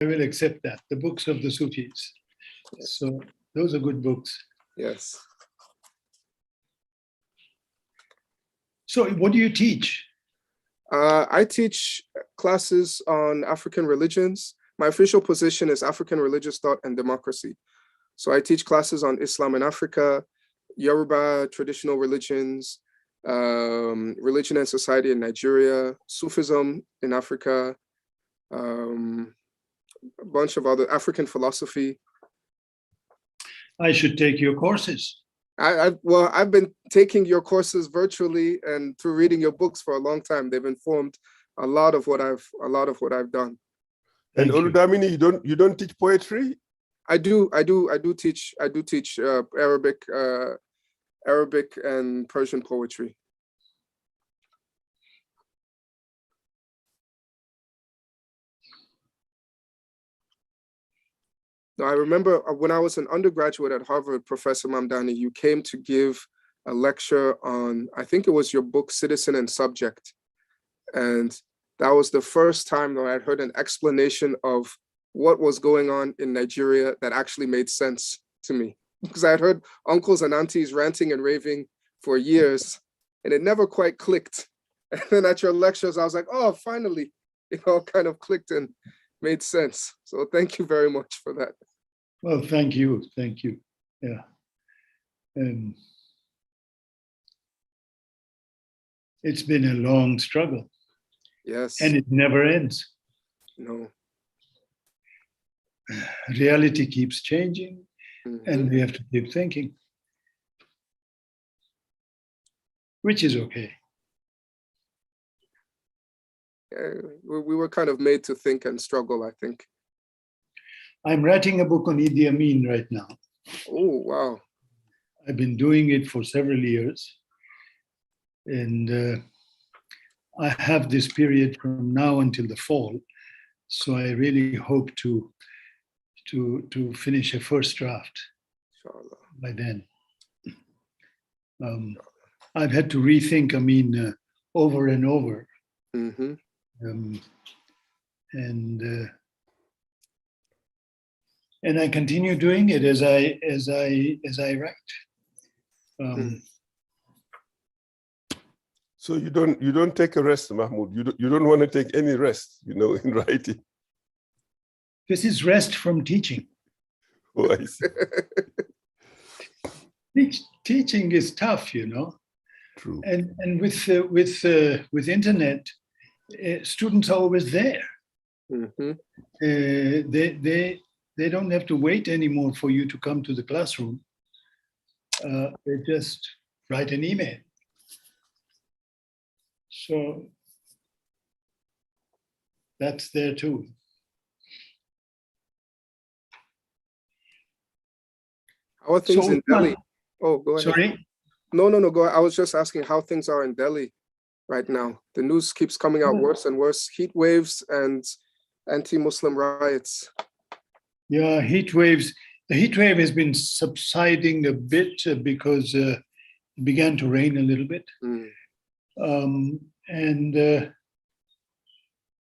I will accept that. The books of the Sufis. So those are good books. Yes. So what do you teach? I teach classes on African religions. My official position is African religious thought and democracy. So I teach classes on Islam in Africa, Yoruba traditional religions, religion and society in Nigeria, Sufism in Africa, a bunch of other African philosophy. I should take your courses. Well, I've been taking your courses virtually and through reading your books for a long time. They've informed a lot of what I've done. And Oludamini, you don't teach poetry? I do teach Arabic and Persian poetry. Now, I remember when I was an undergraduate at Harvard, Professor Mamdani, you came to give a lecture on, I think it was your book, Citizen and Subject. And that was the first time that I'd heard an explanation of what was going on in Nigeria that actually made sense to me. Because I had heard uncles and aunties ranting and raving for years, and it never quite clicked. And then at your lectures, I was like, oh, finally, it all kind of clicked and made sense. So thank you very much for that. Well, thank you. Thank you. Yeah. It's been a long struggle. Yes. And it never ends. No. Reality keeps changing, and we have to keep thinking, which is okay. We were kind of made to think and struggle, I think. I'm writing a book on Idi Amin right now. Oh, wow. I've been doing it for several years. And I have this period from now until the fall. So I really hope to finish a first draft by then. I've had to rethink Amin over and over. And I continue doing it as I write. So you don't take a rest, Mahmood. You don't want to take any rest, in writing. This is rest from teaching. Oh, I see. Teaching is tough, True. And with internet, students are always there. They don't have to wait anymore for you to come to the classroom. They just write an email. So that's there too. How are things in Delhi? Oh, go ahead. Sorry? No, go ahead. I was just asking how things are in Delhi right now. The news keeps coming out worse and worse. Heat waves and anti-Muslim riots. Yeah, heat waves. The heat wave has been subsiding a bit because it began to rain a little bit.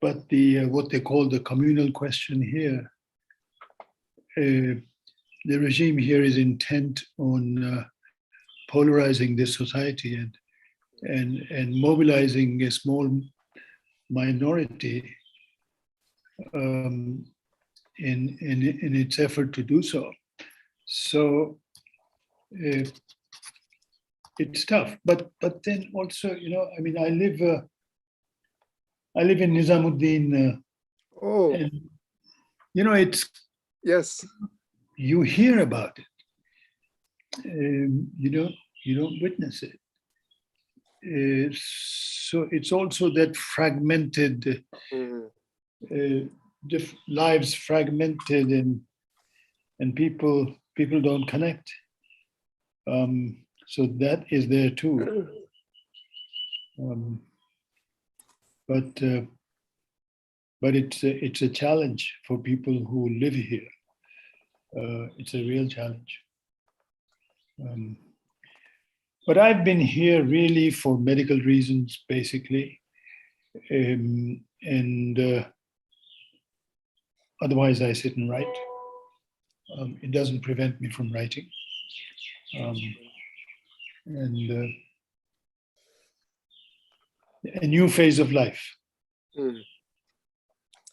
But what they call the communal question here, the regime here is intent on polarizing this society and mobilizing a small minority in its effort to do so. So it's tough, but then also, I live in Nizamuddin. And, it's, yes, you hear about it. You don't witness it. So it's also that fragmented, lives fragmented, and people don't connect. So that is there too. But it's a challenge for people who live here. It's a real challenge. But I've been here really for medical reasons, basically. And Otherwise, I sit and write. It doesn't prevent me from writing. And a new phase of life.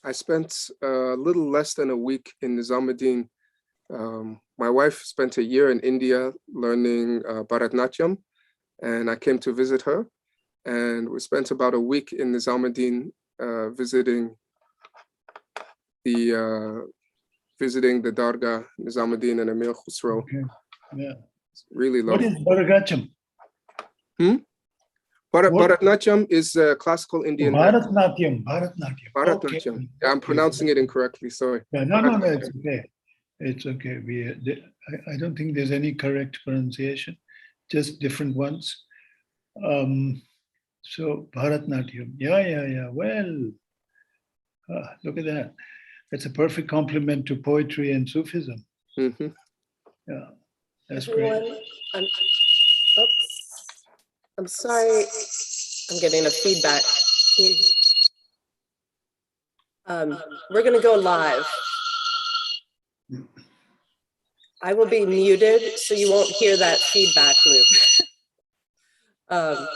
I spent a little less than a week in Nizamuddin. My wife spent a year in India learning Bharatnatyam, and I came to visit her. And we spent about a week in Nizamuddin visiting the Dargah, Nizamuddin and Amir Khusro. Okay. Yeah. It's really What lovely. is Bharatnatyam? Bharatnatyam is classical Indian dance. Bharatnatyam. Bharatnatyam. Okay. Yeah, I'm pronouncing it incorrectly, sorry. Yeah, no, it's okay. It's okay. I don't think there's any correct pronunciation, just different ones. So Bharatnatyam. Yeah. Well, look at that. That's a perfect complement to poetry and Sufism. Mm-hmm. Yeah, that's Everyone, great. I'm sorry, I'm getting a feedback. We're gonna go live. I will be muted, so you won't hear that feedback loop. I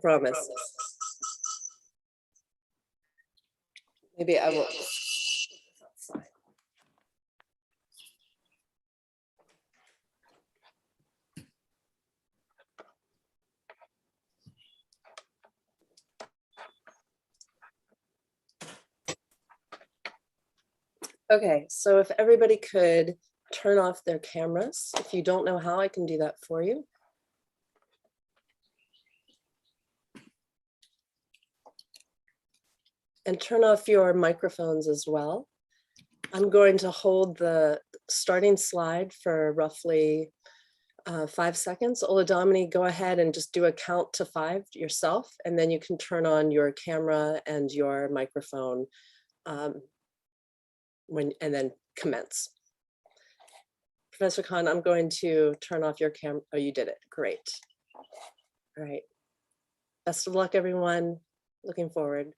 promise. Maybe I will. Okay, so if everybody could turn off their cameras. If you don't know how, I can do that for you. And turn off your microphones as well. I'm going to hold the starting slide for roughly 5 seconds. Oludamini, go ahead and just do a count to 5 yourself, and then you can turn on your camera and your microphone and then commence. Professor Khan, I'm going to turn off your camera. Oh, you did it. Great. All right. Best of luck, everyone. Looking forward.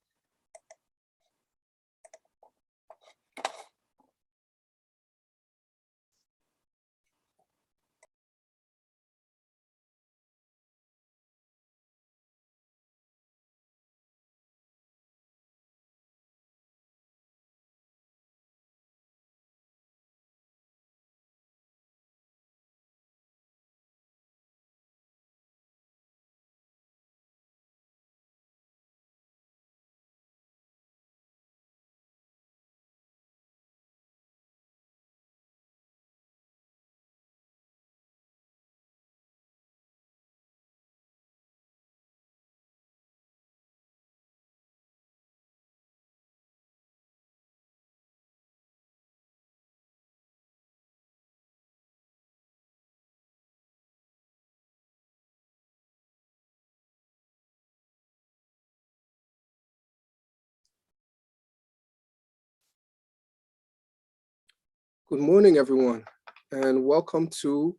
Good morning, everyone, and welcome to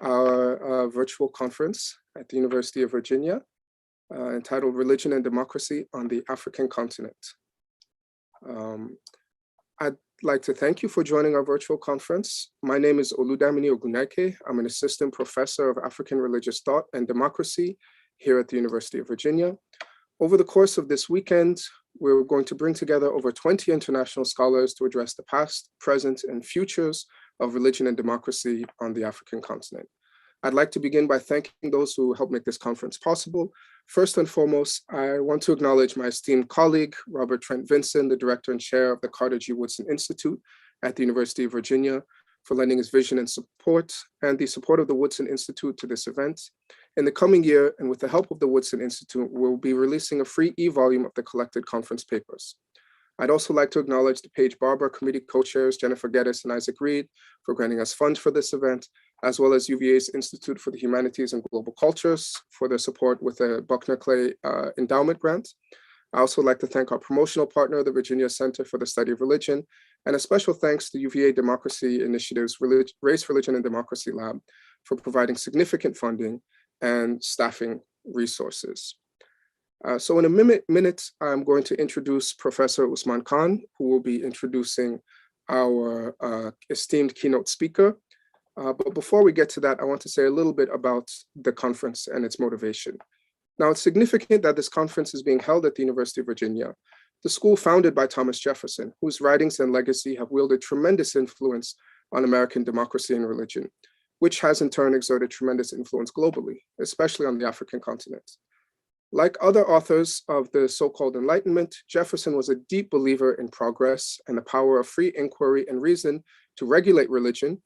our virtual conference at the University of Virginia, entitled Religion and Democracy on the African Continent. I'd like to thank you for joining our virtual conference. My name is Oludamini Oguneke. I'm an assistant professor of African religious thought and democracy here at the University of Virginia. Over the course of this weekend, we're going to bring together over 20 international scholars to address the past, present, and futures of religion and democracy on the African continent. I'd like to begin by thanking those who helped make this conference possible. First and foremost, I want to acknowledge my esteemed colleague, Robert Trent Vinson, the director and chair of the Carter G. Woodson Institute at the University of Virginia, for lending his vision and support, and the support of the Woodson Institute to this event. In the coming year, and with the help of the Woodson Institute, we'll be releasing a free e-volume of the collected conference papers. I'd also like to acknowledge the Paige Barber Committee co-chairs, Jennifer Geddes and Isaac Reed, for granting us funds for this event, as well as UVA's Institute for the Humanities and Global Cultures for their support with the Buckner Clay Endowment Grant. I also like to thank our promotional partner, the Virginia Center for the Study of Religion, and a special thanks to UVA Democracy Initiative's Race, Religion, and Democracy Lab for providing significant funding and staffing resources. So in a minute, I'm going to introduce Professor Usman Khan, who will be introducing our esteemed keynote speaker. But before we get to that, I want to say a little bit about the conference and its motivation. Now, it's significant that this conference is being held at the University of Virginia, the school founded by Thomas Jefferson, whose writings and legacy have wielded tremendous influence on American democracy and religion, which has in turn exerted tremendous influence globally, especially on the African continent. Like other authors of the so-called Enlightenment, Jefferson was a deep believer in progress and the power of free inquiry and reason to regulate religion.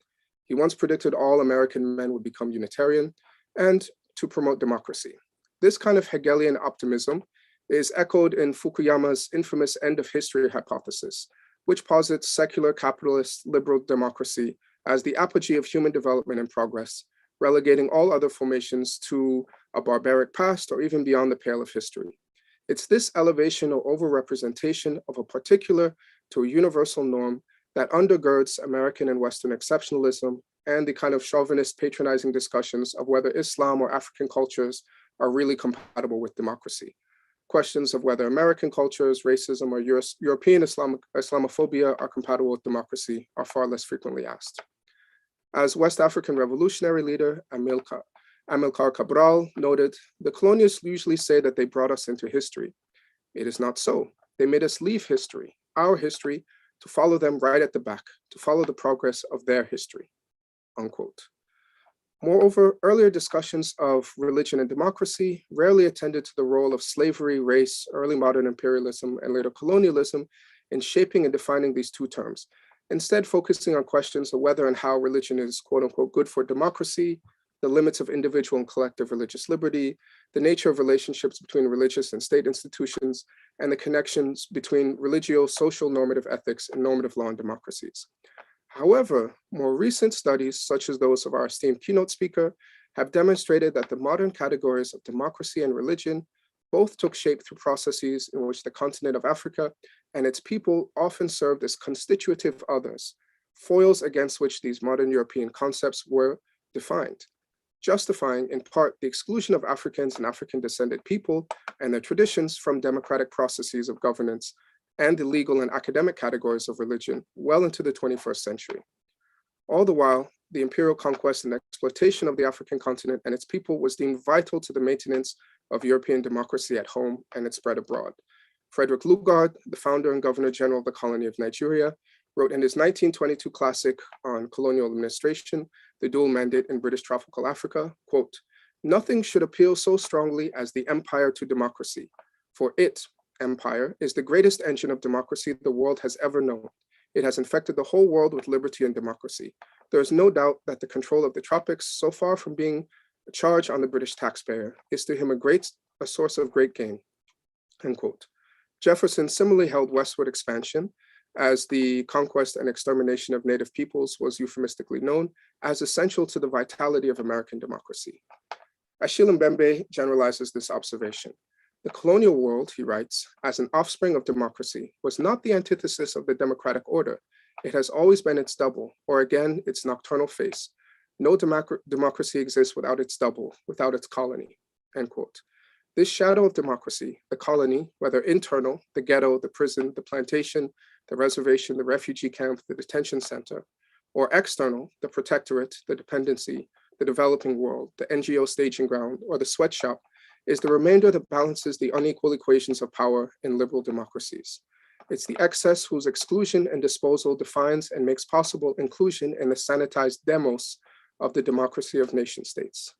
He once predicted all American men would become Unitarian and to promote democracy. This kind of Hegelian optimism is echoed in Fukuyama's infamous end of history hypothesis, which posits secular capitalist liberal democracy as the apogee of human development and progress, relegating all other formations to a barbaric past or even beyond the pale of history. It's this elevation or overrepresentation of a particular to a universal norm that undergirds American and Western exceptionalism and the kind of chauvinist patronizing discussions of whether Islam or African cultures are really compatible with democracy. Questions of whether American cultures, racism, or European Islamophobia are compatible with democracy are far less frequently asked. As West African revolutionary leader Amilcar Cabral noted, the colonialists usually say that they brought us into history. It is not so. They made us leave history, our history, to follow them right at the back, to follow the progress of their history, unquote. Moreover, earlier discussions of religion and democracy rarely attended to the role of slavery, race, early modern imperialism, and later colonialism in shaping and defining these two terms, instead focusing on questions of whether and how religion is quote unquote good for democracy, the limits of individual and collective religious liberty, the nature of relationships between religious and state institutions, and the connections between religio-social normative ethics and normative law and democracies. However, more recent studies, such as those of our esteemed keynote speaker, have demonstrated that the modern categories of democracy and religion both took shape through processes in which the continent of Africa and its people often served as constitutive others, foils against which these modern European concepts were defined, justifying in part the exclusion of Africans and African-descended people and their traditions from democratic processes of governance and the legal and academic categories of religion well into the 21st century. All the while, the imperial conquest and exploitation of the African continent and its people was deemed vital to the maintenance of European democracy at home and its spread abroad. Frederick Lugard, the founder and governor general of the colony of Nigeria, wrote in his 1922 classic on colonial administration, The Dual Mandate in British Tropical Africa, quote, "Nothing should appeal so strongly as the empire to democracy, for it, empire, is the greatest engine of democracy the world has ever known. It has infected the whole world with liberty and democracy. There is no doubt that the control of the tropics, so far from being a charge on the British taxpayer, is to him a source of great gain," end quote. Jefferson similarly held westward expansion, as the conquest and extermination of native peoples was euphemistically known, as essential to the vitality of American democracy. Achille Mbembe generalizes this observation. The colonial world, he writes, as an offspring of democracy, was not the antithesis of the democratic order. It has always been its double, or again, its nocturnal face. No democracy exists without its double, without its colony, end quote. This shadow of democracy, the colony, whether internal, the ghetto, the prison, the plantation, the reservation, the refugee camp, the detention center, or external, the protectorate, the dependency, the developing world, the NGO staging ground, or the sweatshop, is the remainder that balances the unequal equations of power in liberal democracies. It's the excess whose exclusion and disposal defines and makes possible inclusion in the sanitized demos of the democracy of nation states.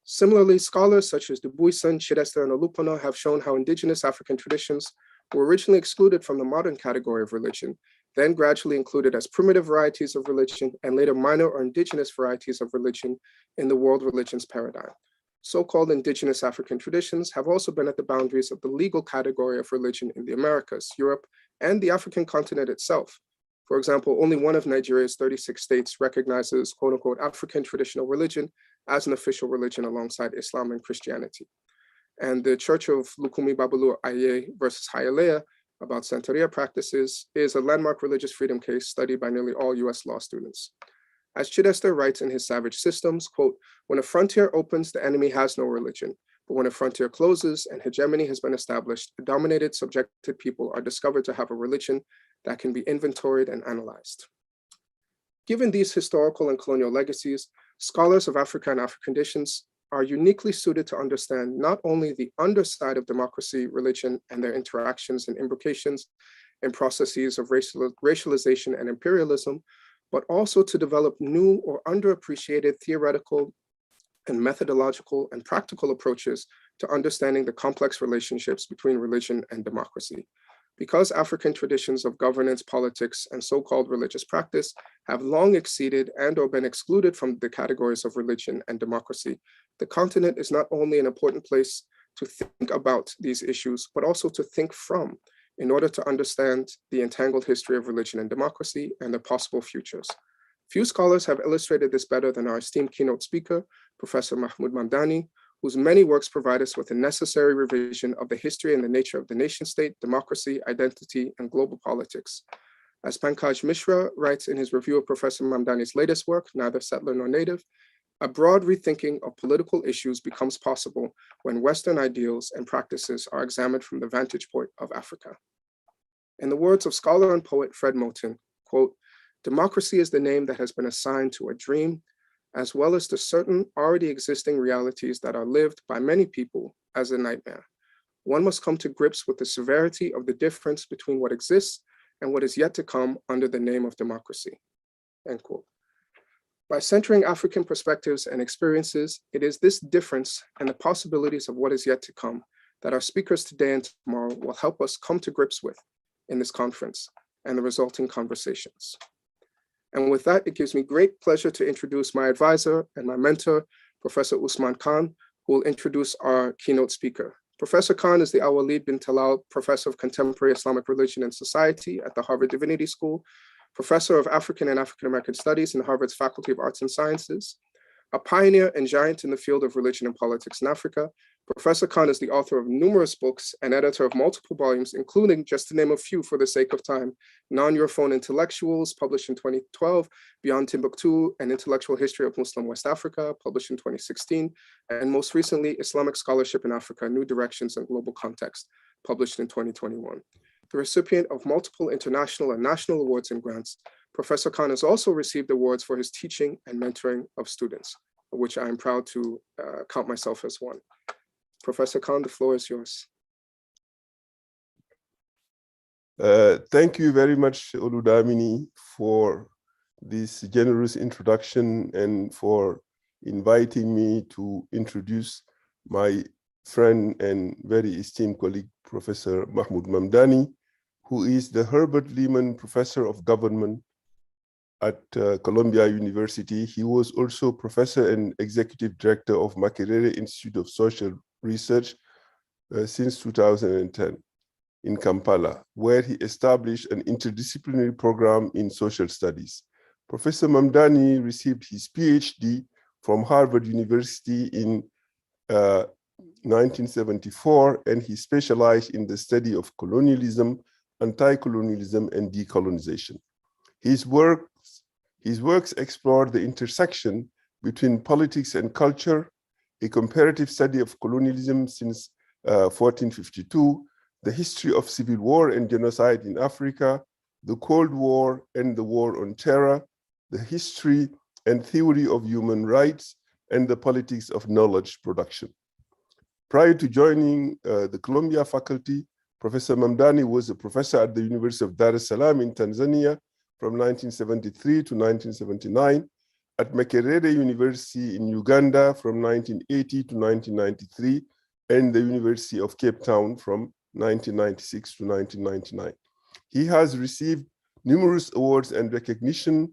Similarly, scholars such as Dubuisson, Chidester, and Olupona have shown how indigenous African traditions were originally excluded from the modern category of religion, then gradually included as primitive varieties of religion, and later minor or indigenous varieties of religion in the world religions paradigm. So-called indigenous African traditions have also been at the boundaries of the legal category of religion in the Americas, Europe, and the African continent itself. For example, only one of Nigeria's 36 states recognizes quote unquote African traditional religion as an official religion alongside Islam and Christianity. And the Church of Lukumi Babulu Aye versus Hialeah about Santeria practices is a landmark religious freedom case studied by nearly all US law students. As Chidester writes in his Savage Systems, quote, "When a frontier opens, the enemy has no religion. But when a frontier closes and hegemony has been established, the dominated, subjected people are discovered to have a religion that can be inventoried and analyzed. Given these historical and colonial legacies, scholars of Africa and African conditions are uniquely suited to understand not only the underside of democracy, religion, and their interactions and imbrications and processes of racialization and imperialism, but also to develop new or underappreciated theoretical and methodological and practical approaches to understanding the complex relationships between religion and democracy. Because African traditions of governance, politics, and so-called religious practice have long exceeded and or been excluded from the categories of religion and democracy, the continent is not only an important place to think about these issues, but also to think from in order to understand the entangled history of religion and democracy and their possible futures. Few scholars have illustrated this better than our esteemed keynote speaker, Professor Mahmood Mamdani, whose many works provide us with a necessary revision of the history and the nature of the nation state, democracy, identity, and global politics. As Pankaj Mishra writes in his review of Professor Mamdani's latest work, Neither Settler Nor Native, a broad rethinking of political issues becomes possible when Western ideals and practices are examined from the vantage point of Africa. In the words of scholar and poet Fred Moten, quote, "Democracy is the name that has been assigned to a dream, as well as to certain already existing realities that are lived by many people as a nightmare. One must come to grips with the severity of the difference between what exists and what is yet to come under the name of democracy," end quote. By centering African perspectives and experiences, it is this difference and the possibilities of what is yet to come that our speakers today and tomorrow will help us come to grips with in this conference and the resulting conversations. And with that, it gives me great pleasure to introduce my advisor and my mentor, Professor Usman Khan, who will introduce our keynote speaker. Professor Khan is the Al-Walid bin Talal Professor of Contemporary Islamic Religion and Society at the Harvard Divinity School, Professor of African and African American Studies in Harvard's Faculty of Arts and Sciences, a pioneer and giant in the field of religion and politics in Africa. Professor Khan is the author of numerous books and editor of multiple volumes, including, just to name a few for the sake of time, Non-Europhone Intellectuals, published in 2012, Beyond Timbuktu, An Intellectual History of Muslim West Africa, published in 2016, and most recently, Islamic Scholarship in Africa, New Directions and Global Context, published in 2021. The recipient of multiple international and national awards and grants, Professor Khan has also received awards for his teaching and mentoring of students, of which I am proud to count myself as one. Professor Khan, the floor is yours. Thank you very much, Oludamini, for this generous introduction and for inviting me to introduce my friend and very esteemed colleague, Professor Mahmood Mamdani, who is the Herbert Lehman Professor of Government at Columbia University. He was also Professor and Executive Director of Makerere Institute of Social Research since 2010 in Kampala, where he established an interdisciplinary program in social studies. Professor Mamdani received his PhD from Harvard University in 1974, and he specialized in the study of colonialism, anti-colonialism, and decolonization. His works explore the intersection between politics and culture, a comparative study of colonialism since 1452, the history of civil war and genocide in Africa, the Cold War and the War on Terror, the history and theory of human rights, and the politics of knowledge production. Prior to joining the Columbia faculty, Professor Mamdani was a professor at the University of Dar es Salaam in Tanzania from 1973 to 1979, at Makerere University in Uganda from 1980 to 1993, and the University of Cape Town from 1996 to 1999. He has received numerous awards and recognitions,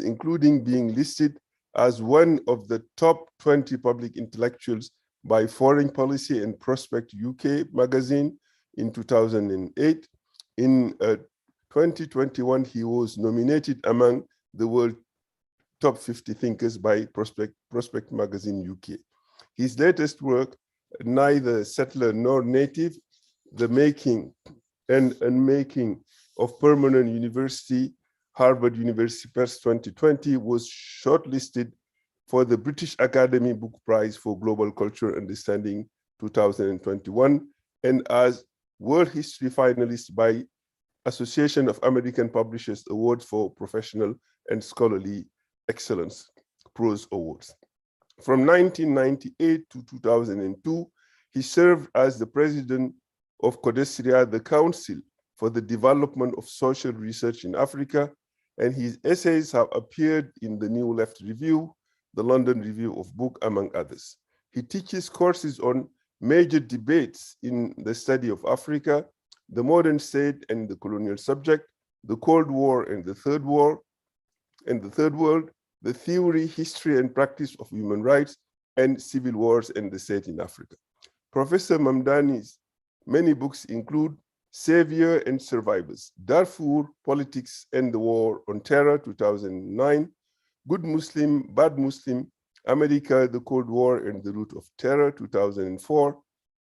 including being listed as one of the top 20 public intellectuals by Foreign Policy and Prospect UK magazine in 2008. In 2021, he was nominated among the world top 50 thinkers by Prospect magazine UK. His latest work, Neither Settler Nor Native, The Making and Unmaking of Permanent University, Harvard University Press 2020, was shortlisted for the British Academy Book Prize for Global Cultural Understanding 2021, and as World History finalist by Association of American Publishers Award for Professional and Scholarly Excellence, Prose Awards. From 1998 to 2002, he served as the president of CODESRIA, the Council for the Development of Social Research in Africa, and his essays have appeared in the New Left Review, the London Review of Book, among others. He teaches courses on major debates in the study of Africa, the modern state and the colonial subject, the Cold War and the Third World, the theory, history, and practice of human rights, and civil wars and the state in Africa. Professor Mamdani's many books include Savior and Survivors, Darfur, Politics and the War on Terror, 2009, Good Muslim, Bad Muslim, America, the Cold War and the Root of Terror, 2004,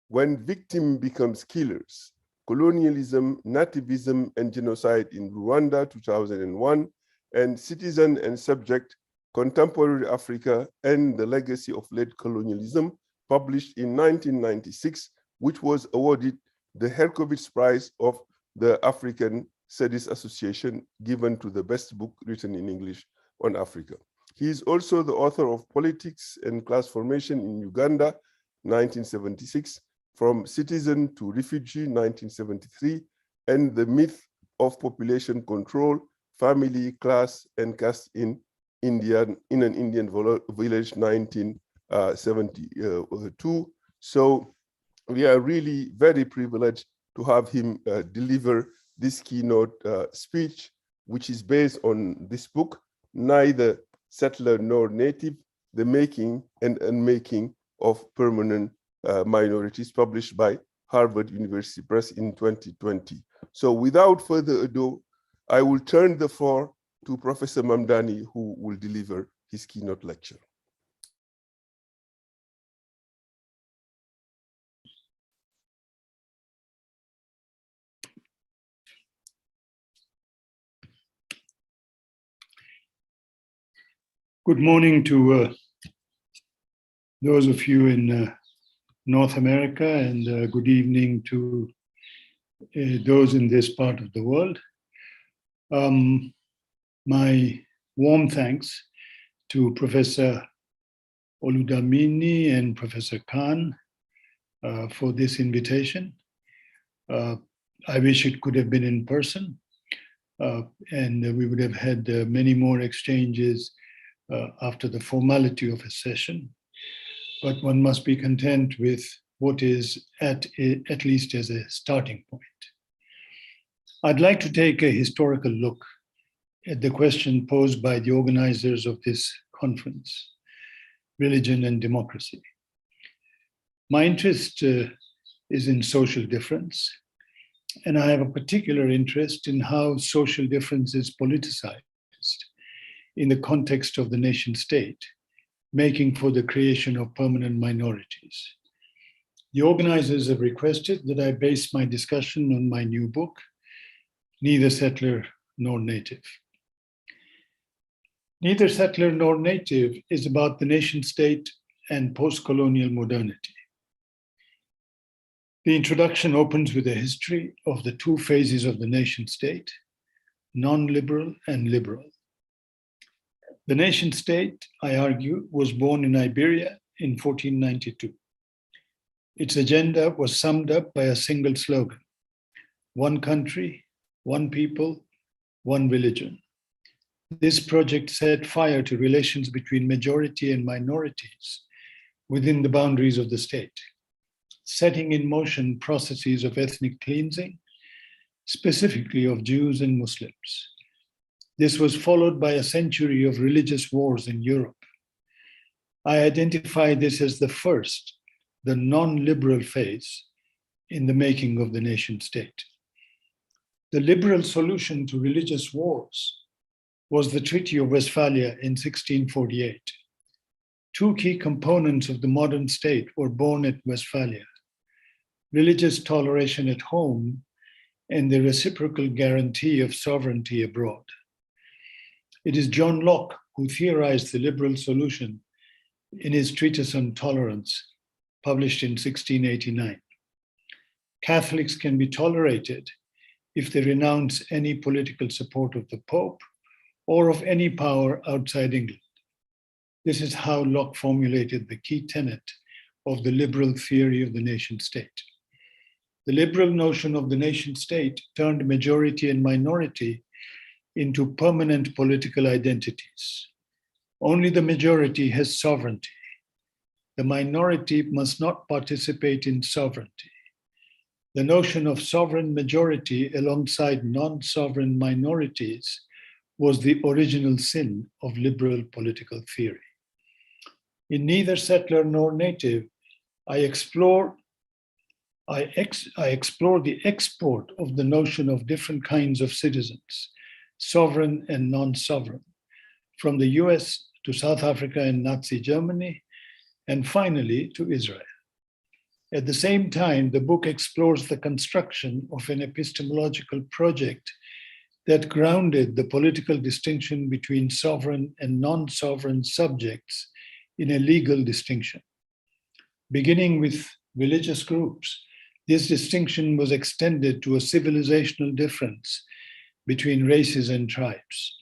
When Victim Becomes Killers, Colonialism, Nativism, and Genocide in Rwanda, 2001, and Citizen and Subject, Contemporary Africa and the Legacy of Late Colonialism, published in 1996, which was awarded the Herkovitz Prize of the African Studies Association, given to the best book written in English on Africa. He is also the author of Politics and Class Formation in Uganda, 1976, From Citizen to Refugee, 1973, and The Myth of Population Control, Family, Class, and Caste in an Indian Village, 1972. So we are really very privileged to have him deliver this keynote speech, which is based on this book, Neither Settler Nor Native, The Making and Unmaking of Permanent Minorities, published by Harvard University Press in 2020. So without further ado, I will turn the floor to Professor Mamdani, who will deliver his keynote lecture. Good morning to those of you in North America, and good evening to those in this part of the world. My warm thanks to Professor Oludamini and Professor Khan for this invitation. I wish it could have been in person, and we would have had many more exchanges after the formality of a session. But one must be content with what is at least as a starting point. I'd like to take a historical look at the question posed by the organizers of this conference, religion and democracy. My interest is in social difference, and I have a particular interest in how social difference is politicized in the context of the nation state, making for the creation of permanent minorities. The organizers have requested that I base my discussion on my new book, Neither Settler Nor Native. Neither Settler Nor Native is about the nation state and post-colonial modernity. The introduction opens with a history of the two phases of the nation state, non-liberal and liberal. The nation state, I argue, was born in Iberia in 1492. Its agenda was summed up by a single slogan: one country, one people, one religion. This project set fire to relations between majority and minorities within the boundaries of the state, setting in motion processes of ethnic cleansing, specifically of Jews and Muslims. This was followed by a century of religious wars in Europe. I identify this as the first, the non-liberal phase in the making of the nation state. The liberal solution to religious wars was the Treaty of Westphalia in 1648. Two key components of the modern state were born at Westphalia: religious toleration at home and the reciprocal guarantee of sovereignty abroad. It is John Locke who theorized the liberal solution in his treatise on tolerance, published in 1689. Catholics can be tolerated if they renounce any political support of the Pope or of any power outside England. This is how Locke formulated the key tenet of the liberal theory of the nation state. The liberal notion of the nation state turned majority and minority into permanent political identities. Only the majority has sovereignty. The minority must not participate in sovereignty. The notion of sovereign majority alongside non-sovereign minorities was the original sin of liberal political theory. In Neither Settler Nor Native, I explore the export of the notion of different kinds of citizens, sovereign and non-sovereign, from the US to South Africa and Nazi Germany, and finally to Israel. At the same time, the book explores the construction of an epistemological project that grounded the political distinction between sovereign and non-sovereign subjects in a legal distinction. Beginning with religious groups, this distinction was extended to a civilizational difference between races and tribes.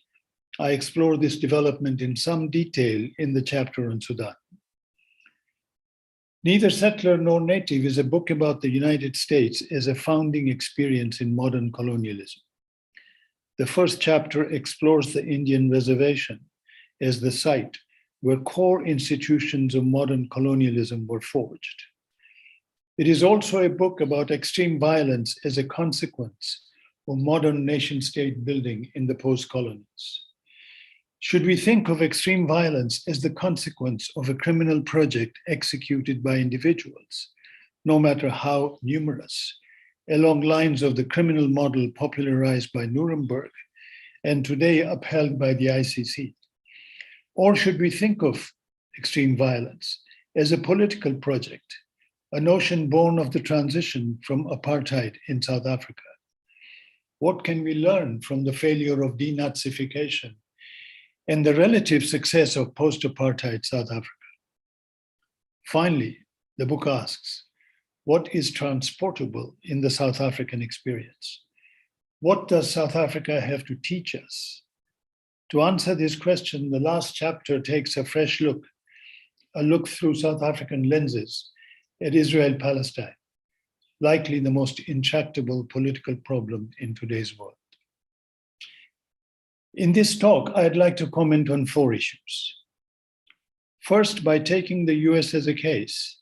I explore this development in some detail in the chapter on Sudan. Neither Settler Nor Native is a book about the United States as a founding experience in modern colonialism. The first chapter explores the Indian reservation as the site where core institutions of modern colonialism were forged. It is also a book about extreme violence as a consequence of modern nation-state building in the post-colonies. Should we think of extreme violence as the consequence of a criminal project executed by individuals, no matter how numerous, along lines of the criminal model popularized by Nuremberg and today upheld by the ICC? Or should we think of extreme violence as a political project, a notion born of the transition from apartheid in South Africa? What can we learn from the failure of denazification and the relative success of post-apartheid South Africa? Finally, the book asks, what is transportable in the South African experience? What does South Africa have to teach us? To answer this question, the last chapter takes a fresh look, a look through South African lenses at Israel-Palestine, likely the most intractable political problem in today's world. In this talk, I'd like to comment on 4 issues. First, by taking the US as a case,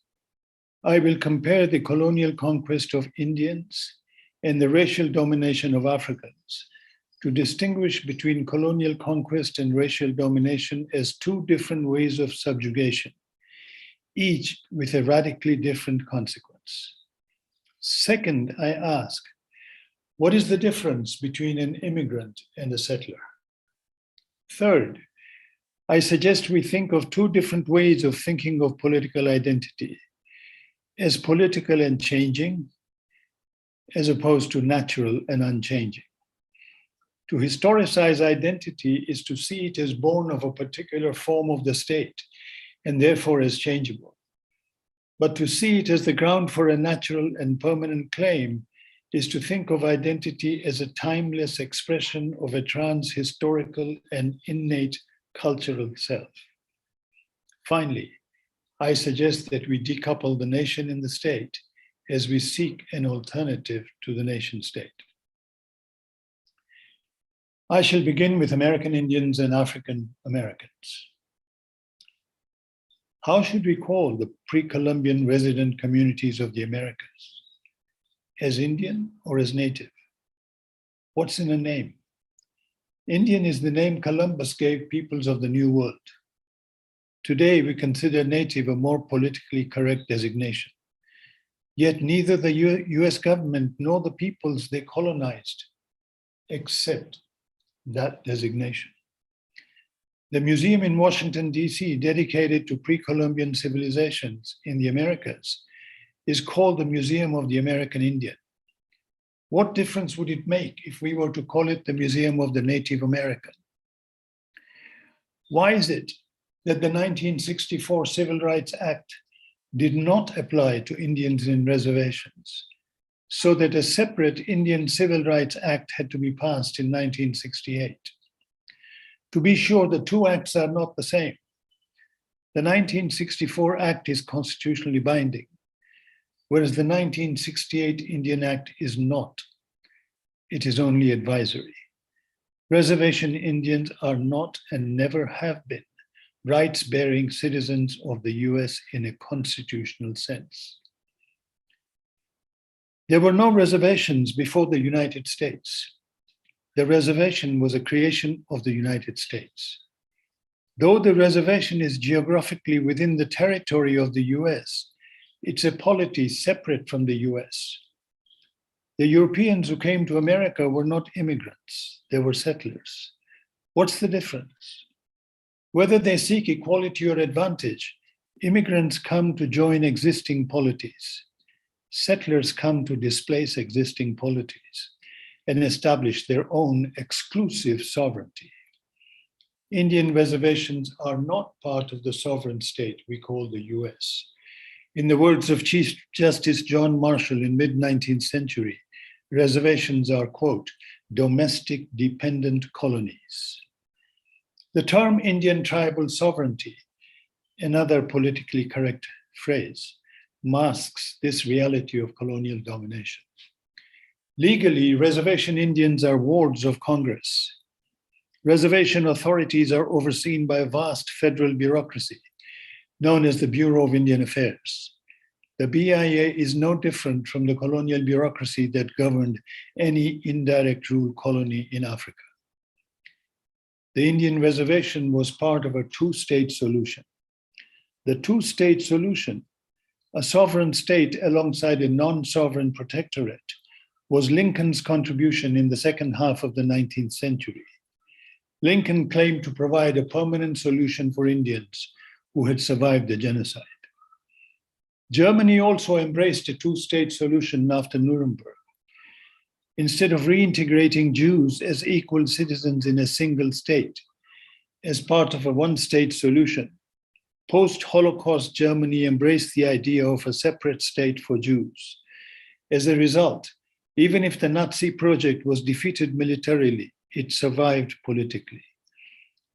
I will compare the colonial conquest of Indians and the racial domination of Africans to distinguish between colonial conquest and racial domination as 2 different ways of subjugation, each with a radically different consequence. Second, I ask, what is the difference between an immigrant and a settler? Third, I suggest we think of 2 different ways of thinking of political identity, as political and changing, as opposed to natural and unchanging. To historicize identity is to see it as born of a particular form of the state, and therefore as changeable. But to see it as the ground for a natural and permanent claim is to think of identity as a timeless expression of a trans-historical and innate cultural self. Finally, I suggest that we decouple the nation and the state as we seek an alternative to the nation state. I shall begin with American Indians and African Americans. How should we call the pre-Columbian resident communities of the Americas? As Indian or as native? What's in a name? Indian is the name Columbus gave peoples of the New World. Today, we consider native a more politically correct designation. Yet neither the US government nor the peoples they colonized accept that designation. The museum in Washington, DC, dedicated to pre-Columbian civilizations in the Americas, is called the Museum of the American Indian. What difference would it make if we were to call it the Museum of the Native American? Why is it that the 1964 Civil Rights Act did not apply to Indians in reservations, so that a separate Indian Civil Rights Act had to be passed in 1968? To be sure, the two acts are not the same. The 1964 Act is constitutionally binding, whereas the 1968 Indian Act is not. It is only advisory. Reservation Indians are not and never have been rights-bearing citizens of the US in a constitutional sense. There were no reservations before the United States. The reservation was a creation of the United States. Though the reservation is geographically within the territory of the US, it's a polity separate from the US. The Europeans who came to America were not immigrants, they were settlers. What's the difference? Whether they seek equality or advantage, immigrants come to join existing polities. Settlers come to displace existing polities and establish their own exclusive sovereignty. Indian reservations are not part of the sovereign state we call the US. In the words of Chief Justice John Marshall in mid-19th century, reservations are, quote, domestic dependent colonies. The term Indian tribal sovereignty, another politically correct phrase, masks this reality of colonial domination. Legally, reservation Indians are wards of Congress. Reservation authorities are overseen by a vast federal bureaucracy known as the Bureau of Indian Affairs. The BIA is no different from the colonial bureaucracy that governed any indirect rule colony in Africa. The Indian reservation was part of a two-state solution. The two-state solution, a sovereign state alongside a non-sovereign protectorate, was Lincoln's contribution in the second half of the 19th century. Lincoln claimed to provide a permanent solution for Indians who had survived the genocide. Germany also embraced a two-state solution after Nuremberg. Instead of reintegrating Jews as equal citizens in a single state, as part of a one-state solution, post-Holocaust Germany embraced the idea of a separate state for Jews. As a result, even if the Nazi project was defeated militarily, it survived politically.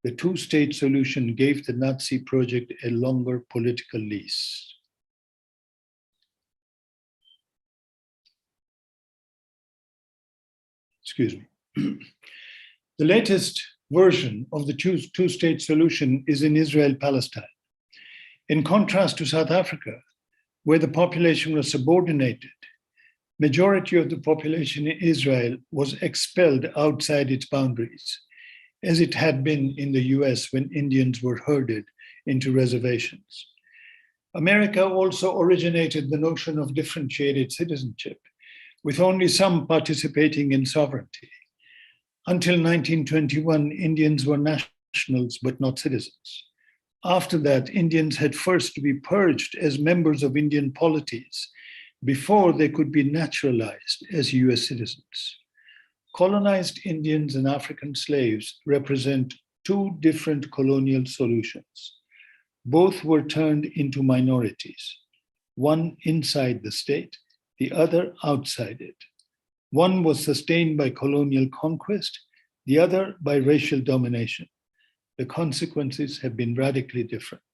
The two-state solution gave the Nazi project a longer political lease. Excuse me. The latest version of the two-state solution is in Israel-Palestine. In contrast to South Africa, where the population was subordinated, majority of the population in Israel was expelled outside its boundaries, as it had been in the US when Indians were herded into reservations. America also originated the notion of differentiated citizenship, with only some participating in sovereignty. Until 1921, Indians were nationals but not citizens. After that, Indians had first to be purged as members of Indian polities before they could be naturalized as US citizens. Colonized Indians and African slaves represent two different colonial solutions. Both were turned into minorities, one inside the state, the other outside it. One was sustained by colonial conquest, the other by racial domination. The consequences have been radically different.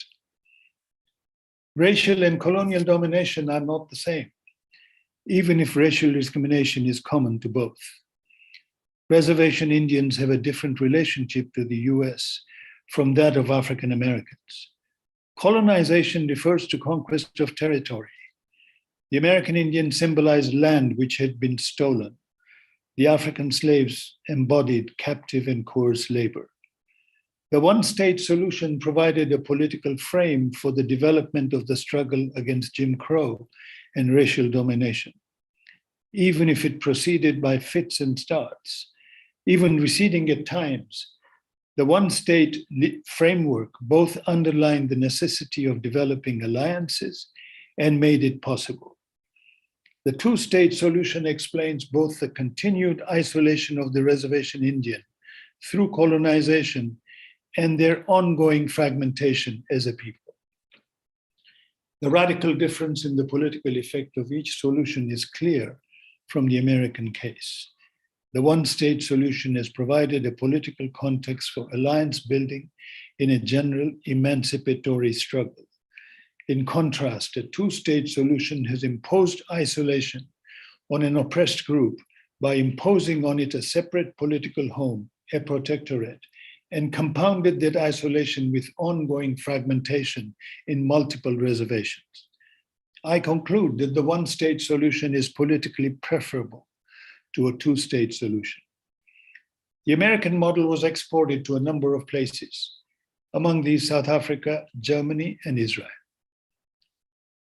Racial and colonial domination are not the same, even if racial discrimination is common to both. Reservation Indians have a different relationship to the US from that of African Americans. Colonization refers to conquest of territory. The American Indian symbolized land which had been stolen. The African slaves embodied captive and coerced labor. The one-state solution provided a political frame for the development of the struggle against Jim Crow and racial domination. Even if it proceeded by fits and starts, even receding at times, the one-state framework both underlined the necessity of developing alliances and made it possible. The two-state solution explains both the continued isolation of the reservation Indian through colonization and their ongoing fragmentation as a people. The radical difference in the political effect of each solution is clear from the American case. The one-state solution has provided a political context for alliance building in a general emancipatory struggle. In contrast, a two-state solution has imposed isolation on an oppressed group by imposing on it a separate political home, a protectorate, and compounded that isolation with ongoing fragmentation in multiple reservations. I conclude that the one-state solution is politically preferable to a two-state solution. The American model was exported to a number of places, among these South Africa, Germany, and Israel.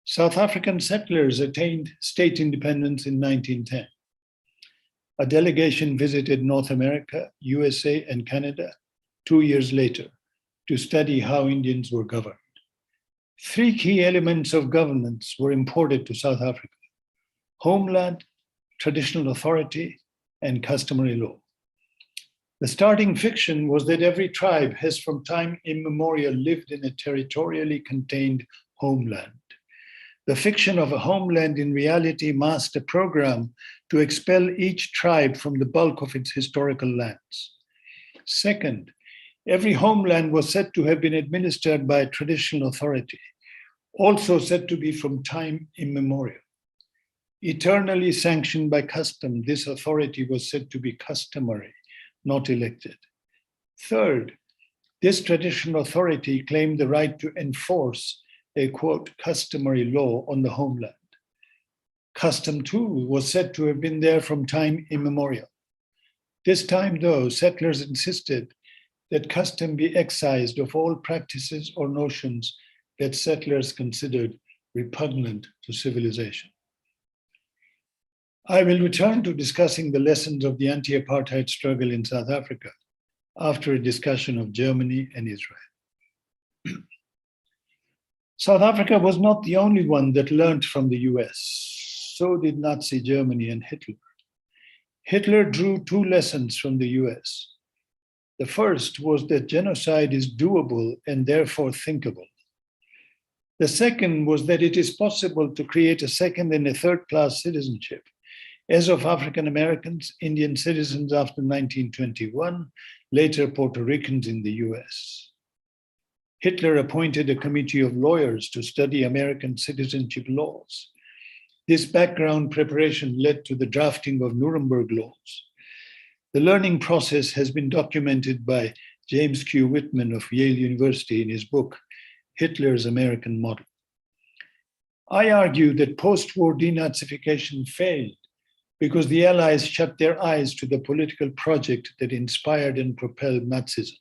South African settlers attained state independence in 1910. A delegation visited North America, USA, and Canada 2 years later to study how Indians were governed. 3 key elements of governance were imported to South Africa: homeland, traditional authority, and customary law. The starting fiction was that every tribe has from time immemorial lived in a territorially contained homeland. The fiction of a homeland in reality masked a program to expel each tribe from the bulk of its historical lands. Second, every homeland was said to have been administered by a traditional authority, also said to be from time immemorial. Eternally sanctioned by custom, this authority was said to be customary, not elected. Third, this traditional authority claimed the right to enforce a, quote, customary law on the homeland. Custom, too, was said to have been there from time immemorial. This time, though, settlers insisted that custom be excised of all practices or notions that settlers considered repugnant to civilization. I will return to discussing the lessons of the anti-apartheid struggle in South Africa after a discussion of Germany and Israel. South Africa was not the only one that learned from the US. So did Nazi Germany and Hitler. Hitler drew 2 lessons from the US. The first was that genocide is doable and therefore thinkable. The second was that it is possible to create a second and a third-class citizenship, as of African Americans, Indian citizens after 1921, later Puerto Ricans in the US. Hitler appointed a committee of lawyers to study American citizenship laws. This background preparation led to the drafting of Nuremberg laws. The learning process has been documented by James Q. Whitman of Yale University in his book, Hitler's American Model. I argue that post-war denazification failed because the Allies shut their eyes to the political project that inspired and propelled Nazism.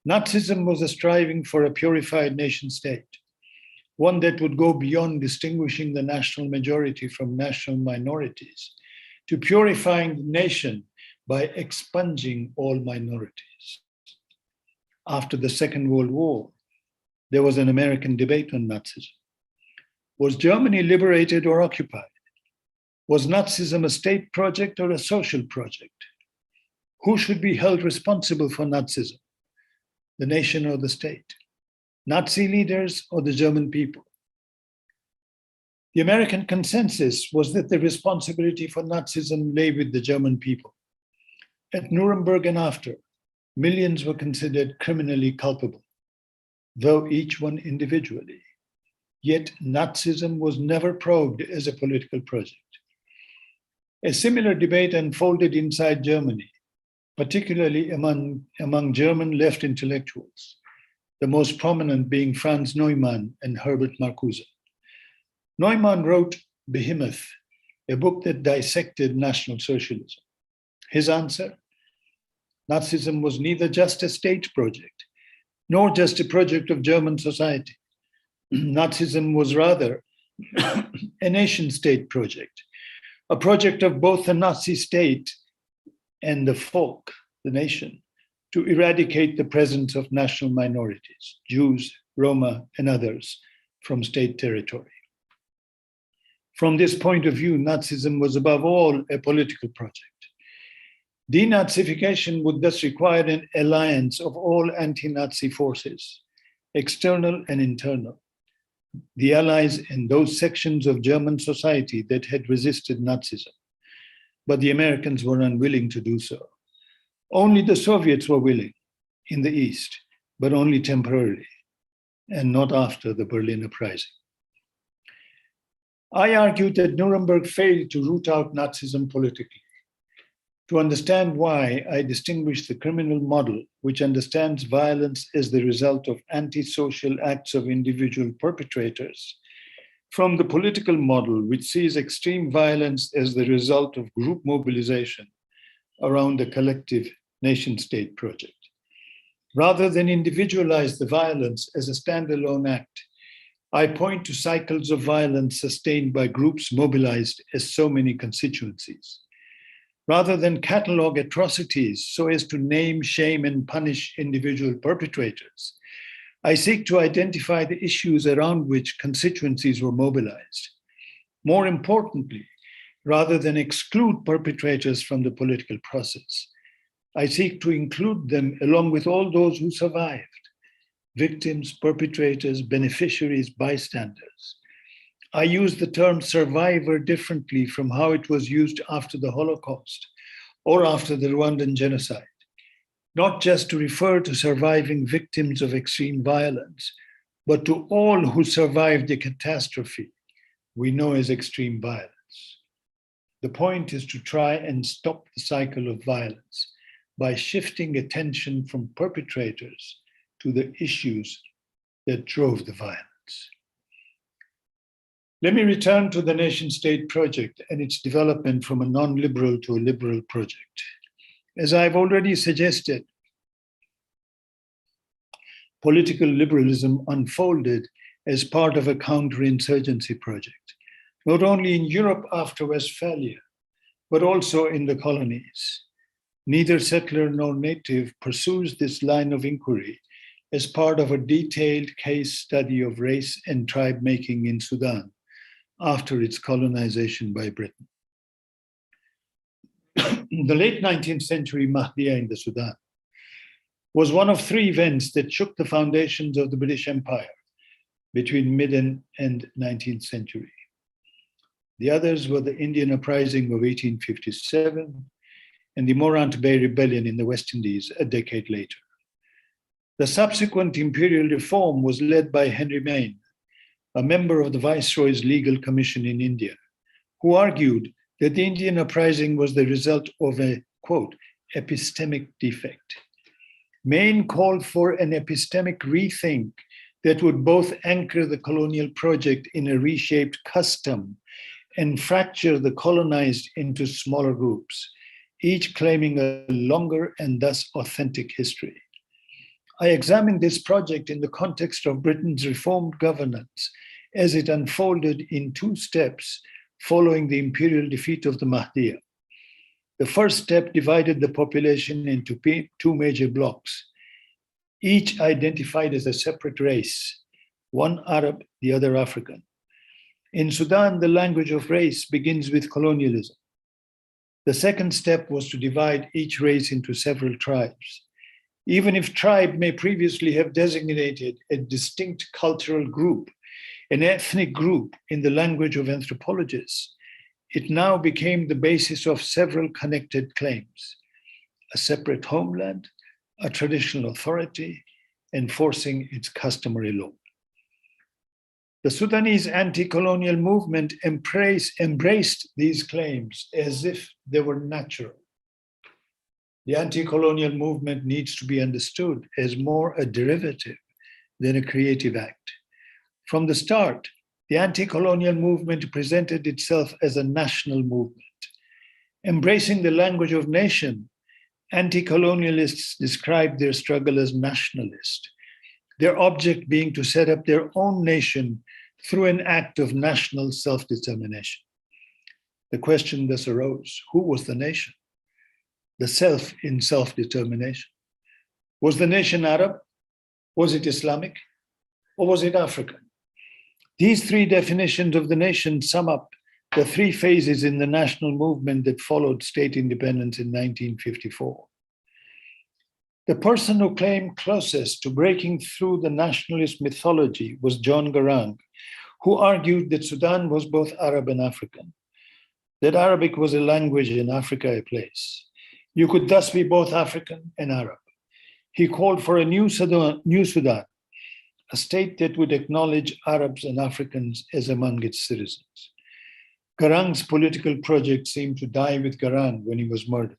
Nazism was a striving for a purified nation state, one that would go beyond distinguishing the national majority from national minorities, to purifying the nation by expunging all minorities. After the Second World War, there was an American debate on Nazism. Was Germany liberated or occupied? Was Nazism a state project or a social project? Who should be held responsible for Nazism? The nation or the state? Nazi leaders or the German people? The American consensus was that the responsibility for Nazism lay with the German people. At Nuremberg and after, millions were considered criminally culpable, though each one individually. Yet Nazism was never probed as a political project. A similar debate unfolded inside Germany, particularly among German left intellectuals, the most prominent being Franz Neumann and Herbert Marcuse. Neumann wrote Behemoth, a book that dissected National Socialism. His answer: Nazism was neither just a state project, nor just a project of German society. Nazism was rather a nation-state project, a project of both the Nazi state and the folk, the nation, to eradicate the presence of national minorities, Jews, Roma, and others, from state territory. From this point of view, Nazism was above all a political project. Denazification would thus require an alliance of all anti-Nazi forces, external and internal, the allies in those sections of German society that had resisted Nazism. But the Americans were unwilling to do so. Only the Soviets were willing in the East, but only temporarily, and not after the Berlin Uprising. I argued that Nuremberg failed to root out Nazism politically. To understand why, I distinguished the criminal model, which understands violence as the result of antisocial acts of individual perpetrators, from the political model, which sees extreme violence as the result of group mobilization around a collective nation-state project. Rather than individualize the violence as a standalone act, I point to cycles of violence sustained by groups mobilized as so many constituencies. Rather than catalog atrocities so as to name, shame, and punish individual perpetrators, I seek to identify the issues around which constituencies were mobilized. More importantly, rather than exclude perpetrators from the political process, I seek to include them along with all those who survived: victims, perpetrators, beneficiaries, bystanders. I use the term survivor differently from how it was used after the Holocaust or after the Rwandan genocide, not just to refer to surviving victims of extreme violence, but to all who survived the catastrophe we know as extreme violence. The point is to try and stop the cycle of violence by shifting attention from perpetrators to the issues that drove the violence. Let me return to the nation-state project and its development from a non-liberal to a liberal project. As I've already suggested, political liberalism unfolded as part of a counterinsurgency project, not only in Europe after Westphalia, but also in the colonies. Neither settler nor native pursues this line of inquiry as part of a detailed case study of race and tribe making in Sudan after its colonization by Britain. The late 19th century Mafia in the Sudan was one of three events that shook the foundations of the British Empire between mid and end 19th century. The others were the Indian Uprising of 1857 and the Morant Bay Rebellion in the West Indies a decade later. The subsequent imperial reform was led by Henry Maine, a member of the Viceroy's Legal Commission in India, who argued that the Indian Uprising was the result of a, quote, epistemic defect. Maine called for an epistemic rethink that would both anchor the colonial project in a reshaped custom and fracture the colonized into smaller groups, each claiming a longer and thus authentic history. I examined this project in the context of Britain's reformed governance as it unfolded in two steps following the imperial defeat of the Mahdiya. The first step divided the population into two major blocks, each identified as a separate race, one Arab, the other African. In Sudan, the language of race begins with colonialism. The second step was to divide each race into several tribes. Even if tribe may previously have designated a distinct cultural group, an ethnic group in the language of anthropologists, it now became the basis of several connected claims: a separate homeland, a traditional authority, enforcing its customary law. The Sudanese anti-colonial movement embraced these claims as if they were natural. The anti-colonial movement needs to be understood as more a derivative than a creative act. From the start, the anti-colonial movement presented itself as a national movement. Embracing the language of nation, anti-colonialists described their struggle as nationalist, their object being to set up their own nation through an act of national self-determination. The question thus arose: who was the nation? The self in self-determination. Was the nation Arab? Was it Islamic? Or was it African? These three definitions of the nation sum up the three phases in the national movement that followed state independence in 1954. The person who claimed closest to breaking through the nationalist mythology was John Garang, who argued that Sudan was both Arab and African, that Arabic was a language and Africa a place. You could thus be both African and Arab. He called for a new Sudan, a state that would acknowledge Arabs and Africans as among its citizens. Garang's political project seemed to die with Garang when he was murdered.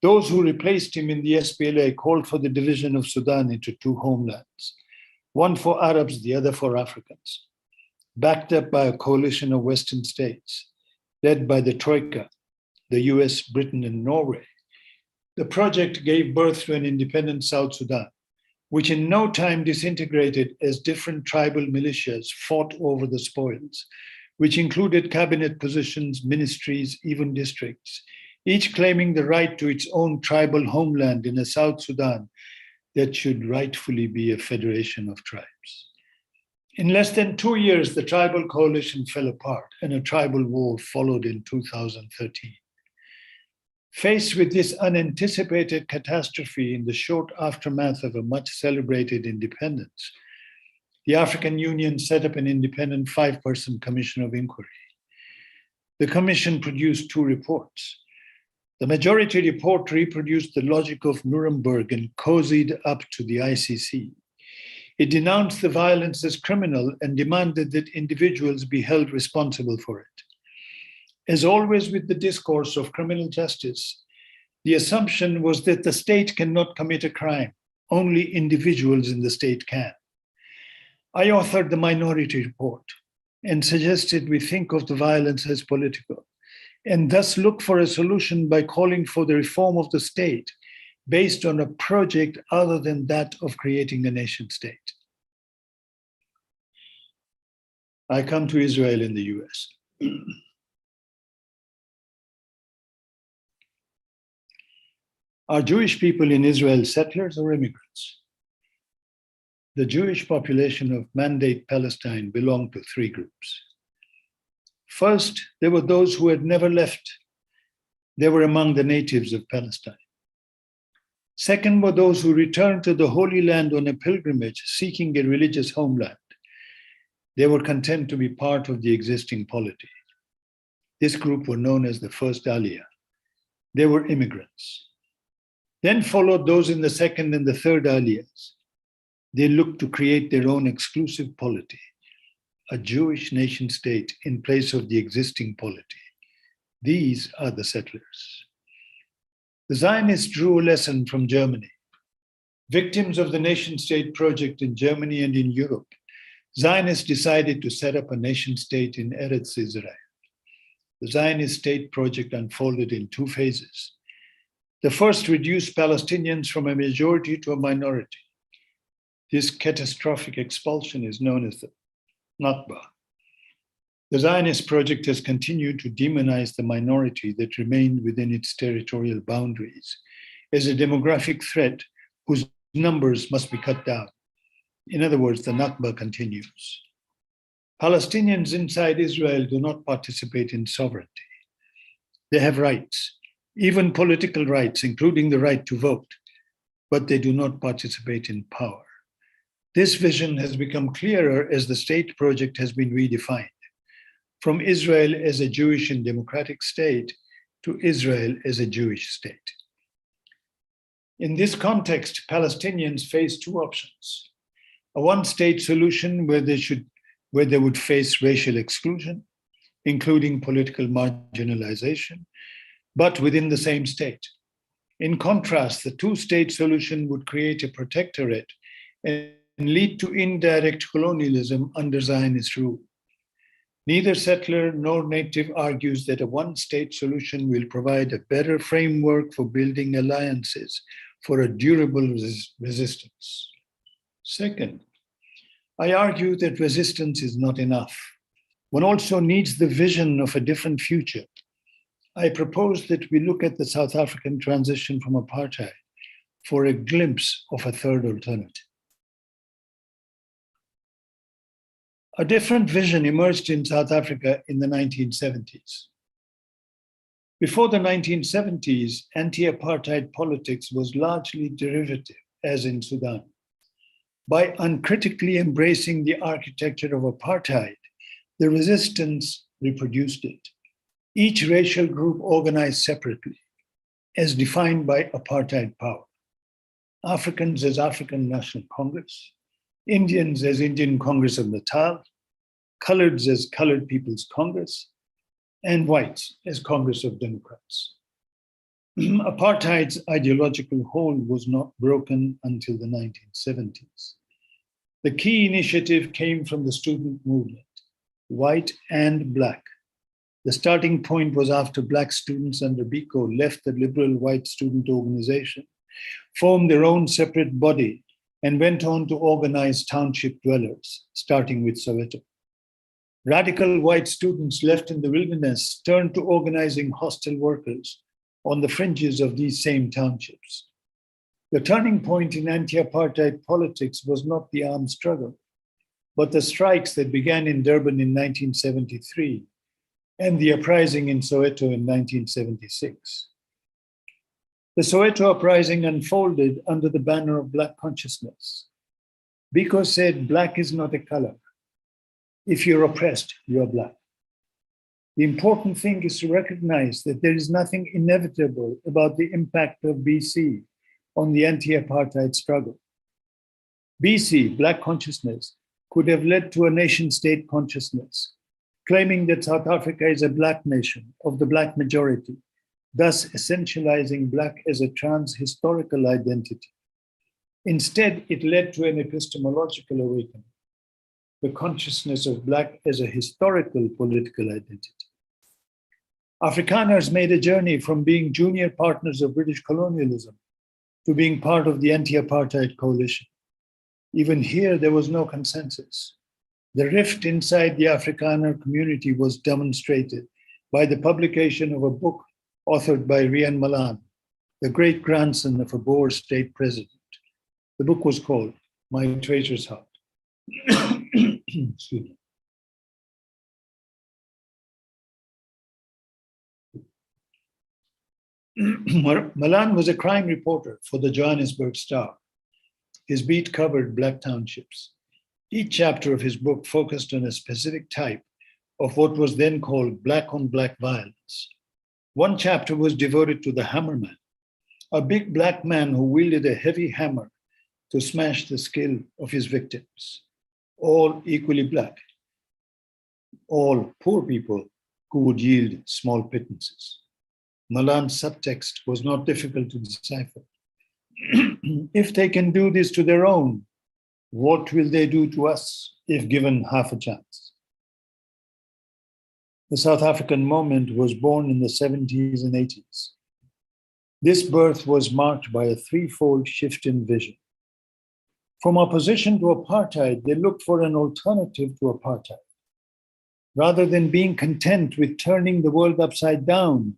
Those who replaced him in the SPLA called for the division of Sudan into two homelands, one for Arabs, the other for Africans, backed up by a coalition of Western states, led by the Troika, the US, Britain, and Norway. The project gave birth to an independent South Sudan, which in no time disintegrated as different tribal militias fought over the spoils, which included cabinet positions, ministries, even districts, each claiming the right to its own tribal homeland in a South Sudan that should rightfully be a federation of tribes. In less than 2 years, the tribal coalition fell apart and a tribal war followed in 2013. Faced with this unanticipated catastrophe in the short aftermath of a much celebrated independence, the African Union set up an independent 5-person commission of inquiry. The commission produced 2 reports. The majority report reproduced the logic of Nuremberg and cozied up to the ICC. It denounced the violence as criminal and demanded that individuals be held responsible for it. As always with the discourse of criminal justice, the assumption was that the state cannot commit a crime, only individuals in the state can. I authored the minority report and suggested we think of the violence as political, and thus look for a solution by calling for the reform of the state based on a project other than that of creating a nation state. I come to Israel and the US. Are Jewish people in Israel settlers or immigrants? The Jewish population of Mandate Palestine belonged to 3 groups. First, there were those who had never left. They were among the natives of Palestine. Second were those who returned to the Holy Land on a pilgrimage seeking a religious homeland. They were content to be part of the existing polity. This group were known as the First Aliyah. They were immigrants. Then followed those in the second and the third Aliyahs. They looked to create their own exclusive polity, a Jewish nation state in place of the existing polity. These are the settlers. The Zionists drew a lesson from Germany. Victims of the nation state project in Germany and in Europe, Zionists decided to set up a nation state in Eretz Israel. The Zionist state project unfolded in 2 phases. The first reduced Palestinians from a majority to a minority. This catastrophic expulsion is known as the Nakba. The Zionist project has continued to demonize the minority that remained within its territorial boundaries as a demographic threat whose numbers must be cut down. In other words, the Nakba continues. Palestinians inside Israel do not participate in sovereignty. They have rights, even political rights, including the right to vote, but they do not participate in power. This vision has become clearer as the state project has been redefined, from Israel as a Jewish and democratic state to Israel as a Jewish state. In this context, Palestinians face 2 options: a one-state solution where they would face racial exclusion, including political marginalization, but within the same state. In contrast, the 2-state solution would create a protectorate and lead to indirect colonialism under Zionist rule. Neither settler nor native argues that a one-state solution will provide a better framework for building alliances for a durable resistance. Second, I argue that resistance is not enough. One also needs the vision of a different future. I propose that we look at the South African transition from apartheid for a glimpse of a third alternative. A different vision emerged in South Africa in the 1970s. Before the 1970s, anti-apartheid politics was largely derivative, as in Sudan. By uncritically embracing the architecture of apartheid, the resistance reproduced it. Each racial group organized separately, as defined by apartheid power. Africans as African National Congress, Indians as Indian Congress of Natal, coloreds as Colored People's Congress, and whites as Congress of Democrats. Apartheid's ideological hold was not broken until the 1970s. The key initiative came from the student movement, white and black. The starting point was after black students under Biko left the liberal white student organization, formed their own separate body, and went on to organize township dwellers, starting with Soweto. Radical white students left in the wilderness turned to organizing hostile workers on the fringes of these same townships. The turning point in anti-apartheid politics was not the armed struggle, but the strikes that began in Durban in 1973 and the uprising in Soweto in 1976. The Soweto uprising unfolded under the banner of Black consciousness. Biko said, "Black is not a color. If you're oppressed, you're Black." The important thing is to recognize that there is nothing inevitable about the impact of BC on the anti-apartheid struggle. BC, Black consciousness, could have led to a nation-state consciousness, claiming that South Africa is a Black nation of the Black majority, thus essentializing Black as a trans-historical identity. Instead, it led to an epistemological awakening, the consciousness of Black as a historical political identity. Afrikaners made a journey from being junior partners of British colonialism to being part of the anti-apartheid coalition. Even here, there was no consensus. The rift inside the Afrikaner community was demonstrated by the publication of a book authored by Rian Malan, the great-grandson of a Boer state president. The book was called My Traitor's Heart. Excuse me. Malan was a crime reporter for the Johannesburg Star. His beat covered Black townships. Each chapter of his book focused on a specific type of what was then called Black on Black violence. One chapter was devoted to the hammerman, a big Black man who wielded a heavy hammer to smash the skull of his victims, all equally Black, all poor people who would yield small pittances. Malan's subtext was not difficult to decipher. If they can do this to their own, what will they do to us if given half a chance? The South African moment was born in the 70s and 80s. This birth was marked by a threefold shift in vision. From opposition to apartheid, they looked for an alternative to apartheid. Rather than being content with turning the world upside down,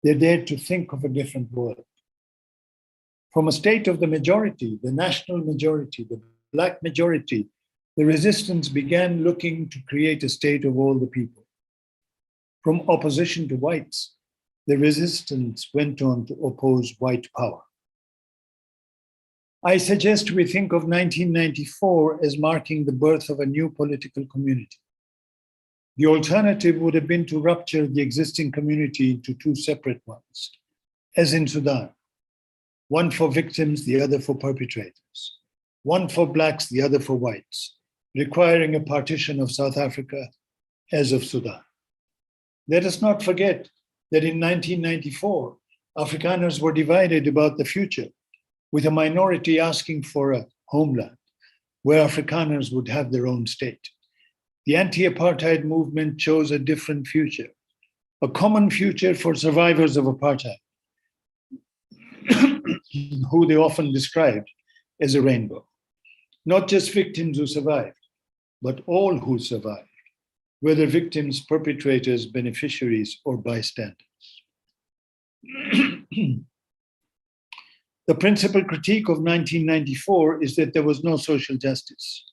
they dared to think of a different world. From a state of the majority, the national majority, the Black majority, the resistance began looking to create a state of all the people. From opposition to whites, the resistance went on to oppose white power. I suggest we think of 1994 as marking the birth of a new political community. The alternative would have been to rupture the existing community into two separate ones, as in Sudan. One for victims, the other for perpetrators. One for Blacks, the other for whites, requiring a partition of South Africa as of Sudan. Let us not forget that in 1994, Afrikaners were divided about the future, with a minority asking for a homeland where Afrikaners would have their own state. The anti-apartheid movement chose a different future, a common future for survivors of apartheid, who they often described as a rainbow. Not just victims who survived, but all who survived, whether victims, perpetrators, beneficiaries, or bystanders. The principal critique of 1994 is that there was no social justice.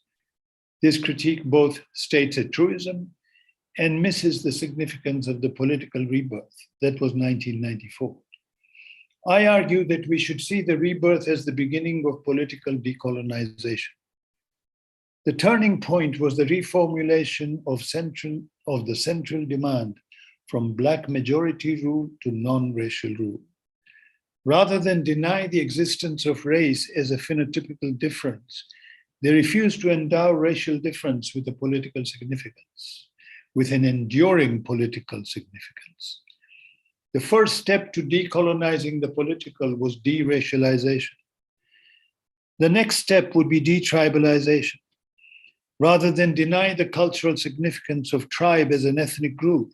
This critique both states a truism and misses the significance of the political rebirth. That was 1994. I argue that we should see the rebirth as the beginning of political decolonization. The turning point was the reformulation of the central demand from Black majority rule to non-racial rule. Rather than deny the existence of race as a phenotypical difference, they refused to endow racial difference with a political significance, with an enduring political significance. The first step to decolonizing the political was deracialization. The next step would be detribalization. Rather than deny the cultural significance of tribe as an ethnic group,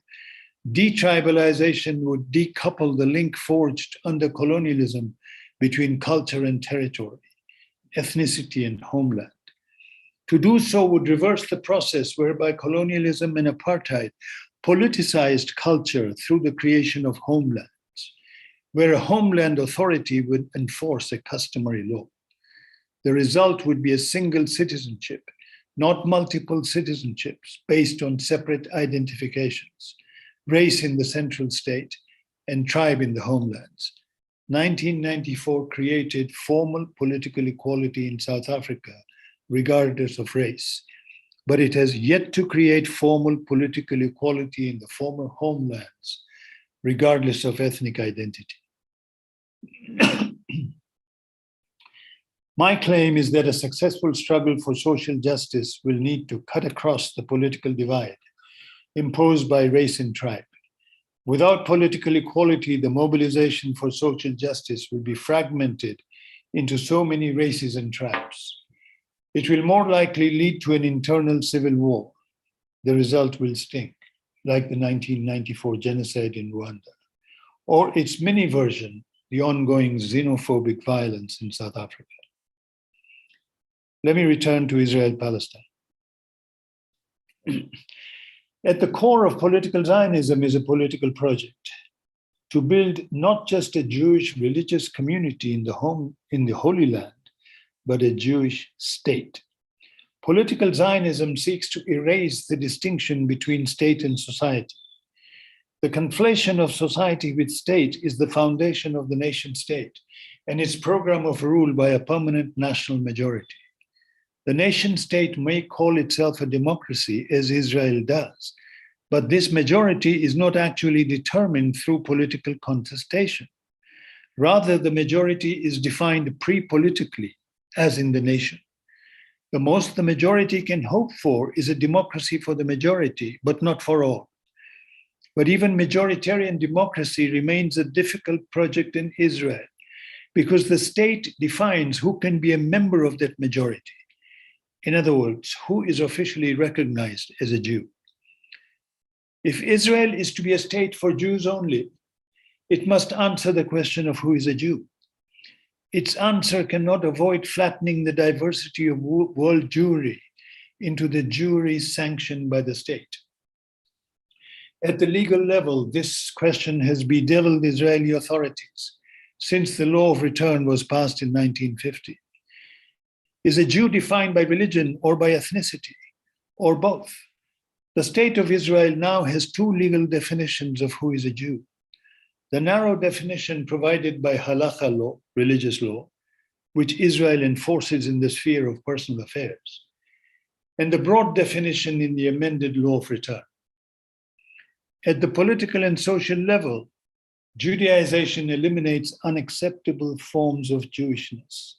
detribalization would decouple the link forged under colonialism between culture and territory, ethnicity and homeland. To do so would reverse the process whereby colonialism and apartheid politicized culture through the creation of homelands, where a homeland authority would enforce a customary law. The result would be a single citizenship, not multiple citizenships based on separate identifications, race in the central state and tribe in the homelands. 1994 created formal political equality in South Africa, regardless of race, but it has yet to create formal political equality in the former homelands, regardless of ethnic identity. My claim is that a successful struggle for social justice will need to cut across the political divide imposed by race and tribe. Without political equality, the mobilization for social justice will be fragmented into so many races and tribes. It will more likely lead to an internal civil war. The result will stink, like the 1994 genocide in Rwanda, or its mini version, the ongoing xenophobic violence in South Africa. Let me return to Israel-Palestine. At the core of political Zionism is a political project to build not just a Jewish religious community in the Holy Land, but a Jewish state. Political Zionism seeks to erase the distinction between state and society. The conflation of society with state is the foundation of the nation state and its program of rule by a permanent national majority. The nation state may call itself a democracy, as Israel does, but this majority is not actually determined through political contestation. Rather, the majority is defined pre-politically, as in the nation. The most the majority can hope for is a democracy for the majority, but not for all. But even majoritarian democracy remains a difficult project in Israel because the state defines who can be a member of that majority. In other words, who is officially recognized as a Jew. If Israel is to be a state for Jews only, it must answer the question of who is a Jew. Its answer cannot avoid flattening the diversity of world Jewry into the Jewry sanctioned by the state. At the legal level, this question has bedeviled Israeli authorities since the law of return was passed in 1950. Is a Jew defined by religion or by ethnicity, or both? The state of Israel now has two legal definitions of who is a Jew. The narrow definition provided by halakha law, religious law, which Israel enforces in the sphere of personal affairs, and the broad definition in the amended law of return. At the political and social level, Judaization eliminates unacceptable forms of Jewishness.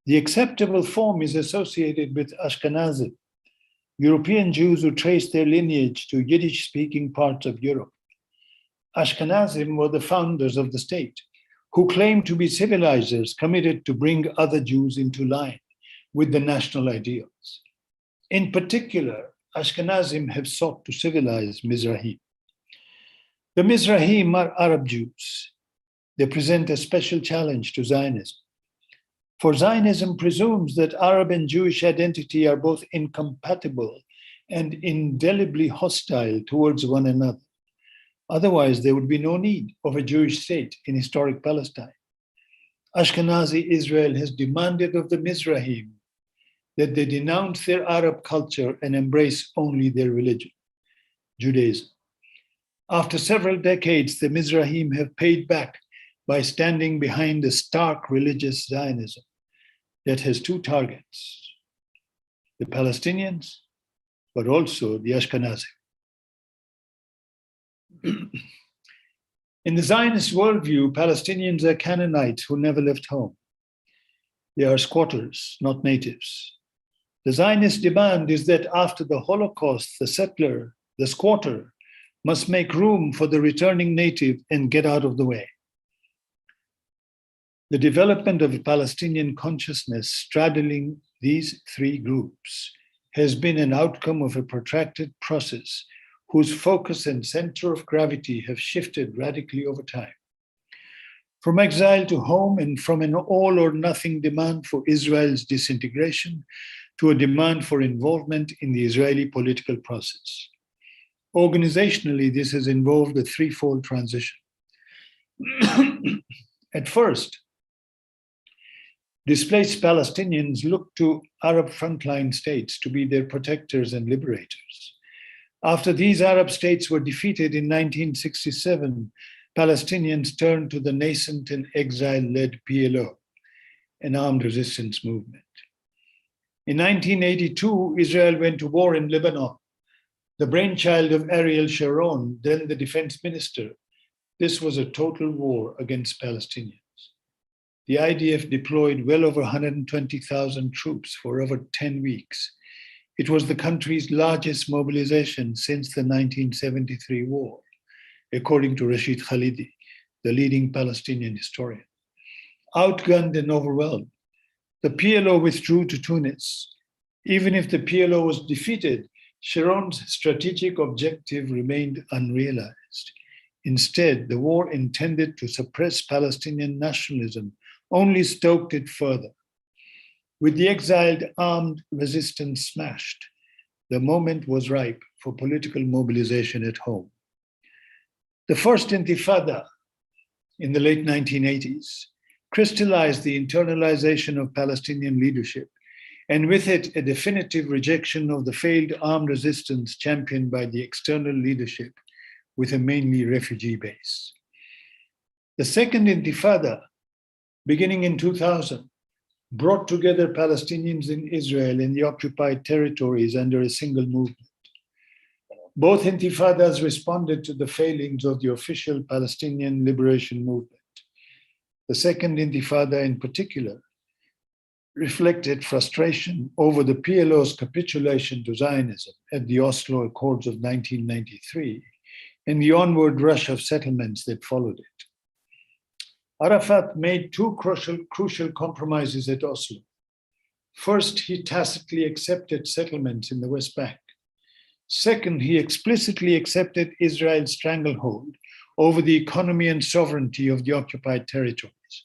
The acceptable form is associated with Ashkenazim, European Jews who trace their lineage to Yiddish-speaking parts of Europe. Ashkenazim were the founders of the state, who claimed to be civilizers committed to bring other Jews into line with the national ideals. In particular, Ashkenazim have sought to civilize Mizrahim. The Mizrahim are Arab Jews. They present a special challenge to Zionism. For Zionism presumes that Arab and Jewish identity are both incompatible and indelibly hostile towards one another. Otherwise, there would be no need of a Jewish state in historic Palestine. Ashkenazi Israel has demanded of the Mizrahim that they denounce their Arab culture and embrace only their religion, Judaism. After several decades, the Mizrahim have paid back by standing behind a stark religious Zionism that has two targets, the Palestinians, but also the Ashkenazi. In the Zionist worldview, Palestinians are Canaanites who never left home. They are squatters, not natives. The Zionist demand is that after the Holocaust, the settler, the squatter, must make room for the returning native and get out of the way. The development of a Palestinian consciousness straddling these three groups has been an outcome of a protracted process whose focus and center of gravity have shifted radically over time. From exile to home and from an all or nothing demand for Israel's disintegration to a demand for involvement in the Israeli political process. Organizationally, this has involved a threefold transition. At first, displaced Palestinians looked to Arab frontline states to be their protectors and liberators. After these Arab states were defeated in 1967, Palestinians turned to the nascent and exile-led PLO, an armed resistance movement. In 1982, Israel went to war in Lebanon, the brainchild of Ariel Sharon, then the defense minister. This was a total war against Palestinians. The IDF deployed well over 120,000 troops for over 10 weeks. It was the country's largest mobilization since the 1973 war, according to Rashid Khalidi, the leading Palestinian historian. Outgunned and overwhelmed, the PLO withdrew to Tunis. Even if the PLO was defeated, Sharon's strategic objective remained unrealized. Instead, the war intended to suppress Palestinian nationalism only stoked it further. With the exiled armed resistance smashed, the moment was ripe for political mobilization at home. The first Intifada in the late 1980s crystallized the internalization of Palestinian leadership, and with it, a definitive rejection of the failed armed resistance championed by the external leadership with a mainly refugee base. The second Intifada, beginning in 2000, brought together Palestinians in Israel and the occupied territories under a single movement. Both intifadas responded to the failings of the official Palestinian liberation movement. The second intifada in particular reflected frustration over the PLO's capitulation to Zionism at the Oslo Accords of 1993 and the onward rush of settlements that followed it. Arafat made two crucial compromises at Oslo. First, he tacitly accepted settlements in the West Bank. Second, he explicitly accepted Israel's stranglehold over the economy and sovereignty of the occupied territories,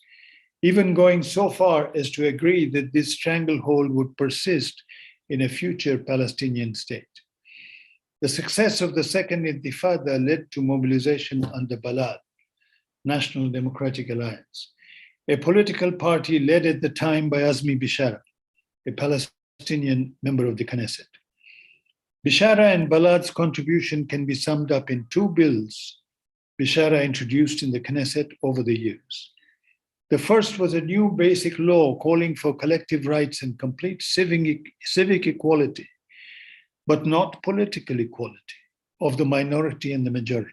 even going so far as to agree that this stranglehold would persist in a future Palestinian state. The success of the Second Intifada led to mobilization under Balad, National Democratic Alliance, a political party led at the time by Azmi Bishara, a Palestinian member of the Knesset. Bishara and Balad's contribution can be summed up in two bills Bishara introduced in the Knesset over the years. The first was a new basic law calling for collective rights and complete civic equality, but not political equality, of the minority and the majority.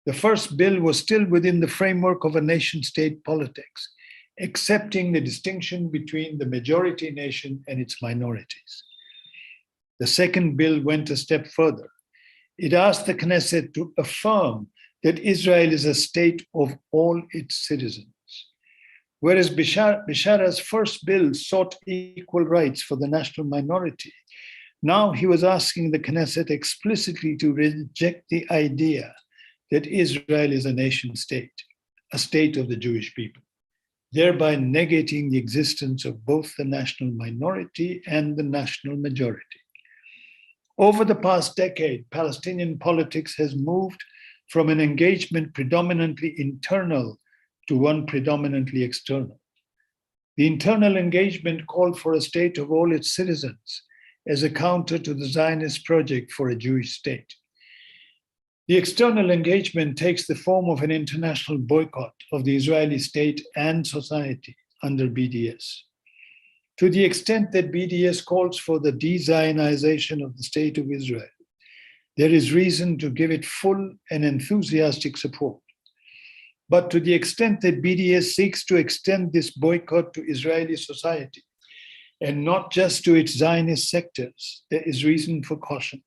The first bill was still within the framework of a nation-state politics, accepting the distinction between the majority nation and its minorities. The second bill went a step further. It asked the Knesset to affirm that Israel is a state of all its citizens. Whereas Bishara's first bill sought equal rights for the national minority, now he was asking the Knesset explicitly to reject the idea that Israel is a nation state, a state of the Jewish people, thereby negating the existence of both the national minority and the national majority. Over the past decade, Palestinian politics has moved from an engagement predominantly internal to one predominantly external. The internal engagement called for a state of all its citizens as a counter to the Zionist project for a Jewish state. The external engagement takes the form of an international boycott of the Israeli state and society under BDS. To the extent that BDS calls for the de-Zionization of the state of Israel, there is reason to give it full and enthusiastic support. But to the extent that BDS seeks to extend this boycott to Israeli society, and not just to its Zionist sectors, there is reason for caution.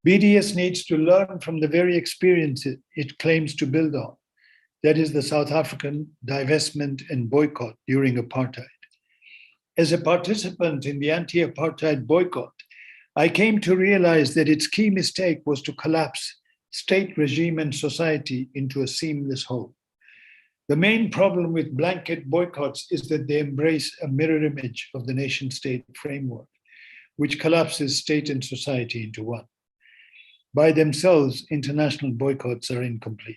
BDS needs to learn from the very experiences it claims to build on, that is the South African divestment and boycott during apartheid. As a participant in the anti-apartheid boycott, I came to realize that its key mistake was to collapse state, regime, and society into a seamless whole. The main problem with blanket boycotts is that they embrace a mirror image of the nation-state framework, which collapses state and society into one. By themselves, international boycotts are incomplete.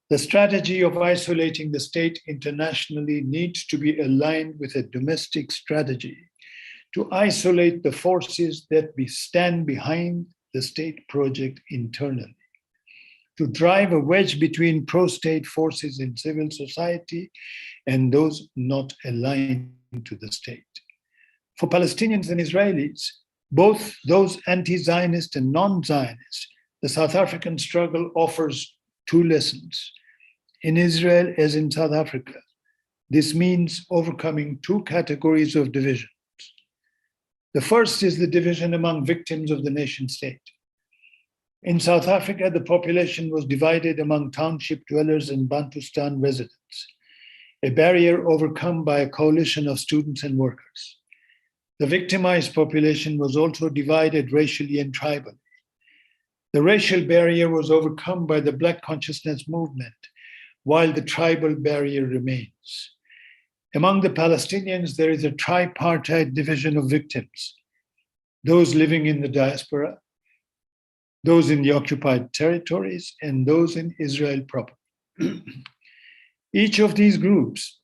The strategy of isolating the state internationally needs to be aligned with a domestic strategy to isolate the forces that stand behind the state project internally, to drive a wedge between pro-state forces in civil society and those not aligned to the state. For Palestinians and Israelis, both those anti-Zionist and non-Zionist, the South African struggle offers two lessons. In Israel, as in South Africa, this means overcoming two categories of divisions. The first is the division among victims of the nation state. In South Africa, the population was divided among township dwellers and Bantustan residents, a barrier overcome by a coalition of students and workers. The victimized population was also divided racially and tribally. The racial barrier was overcome by the Black consciousness movement, while the tribal barrier remains. Among the Palestinians, there is a tripartite division of victims: those living in the diaspora, those in the occupied territories, and those in Israel proper. Each of these groups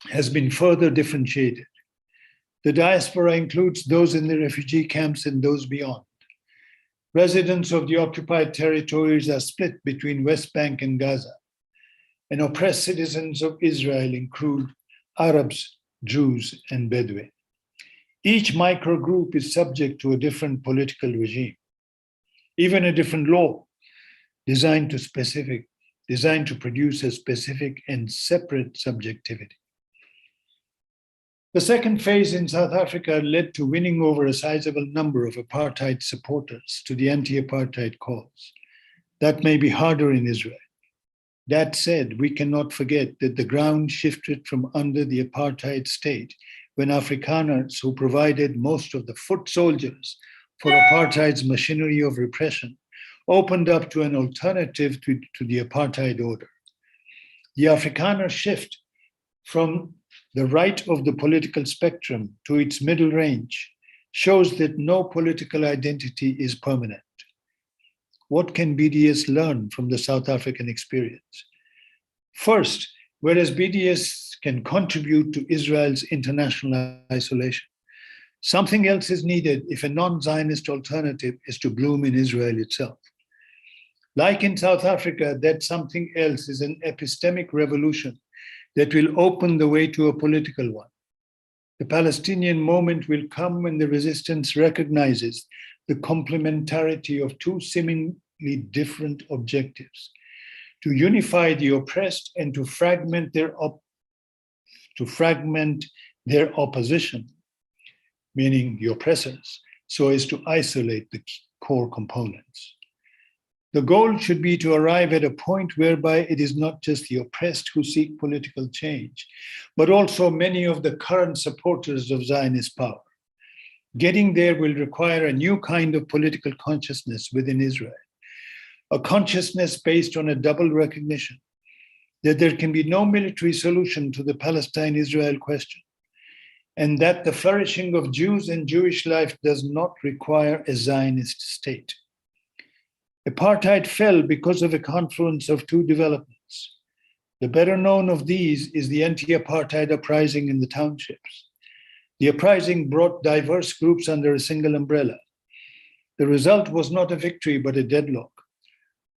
has been further differentiated. The diaspora includes those in the refugee camps and those beyond. Residents of the occupied territories are split between West Bank and Gaza, and oppressed citizens of Israel include Arabs, Jews, and Bedouin. Each microgroup is subject to a different political regime, even a different law designed to produce a specific and separate subjectivity. The second phase in South Africa led to winning over a sizable number of apartheid supporters to the anti-apartheid cause. That may be harder in Israel. That said, we cannot forget that the ground shifted from under the apartheid state when Afrikaners, who provided most of the foot soldiers for apartheid's machinery of repression, opened up to an alternative to the apartheid order. The Afrikaner shift from the right of the political spectrum to its middle range shows that no political identity is permanent. What can BDS learn from the South African experience? First, whereas BDS can contribute to Israel's international isolation, something else is needed if a non-Zionist alternative is to bloom in Israel itself. Like in South Africa, that something else is an epistemic revolution that will open the way to a political one. The Palestinian moment will come when the resistance recognizes the complementarity of two seemingly different objectives: to unify the oppressed and to fragment their opposition, meaning the oppressors, so as to isolate the core components. The goal should be to arrive at a point whereby it is not just the oppressed who seek political change, but also many of the current supporters of Zionist power. Getting there will require a new kind of political consciousness within Israel, a consciousness based on a double recognition that there can be no military solution to the Palestine-Israel question, and that the flourishing of Jews and Jewish life does not require a Zionist state. Apartheid fell because of a confluence of two developments: The better known of these is the Anti-Apartheid Uprising in the Townships. The uprising brought diverse groups under a single umbrella. The result was not a victory, but a deadlock.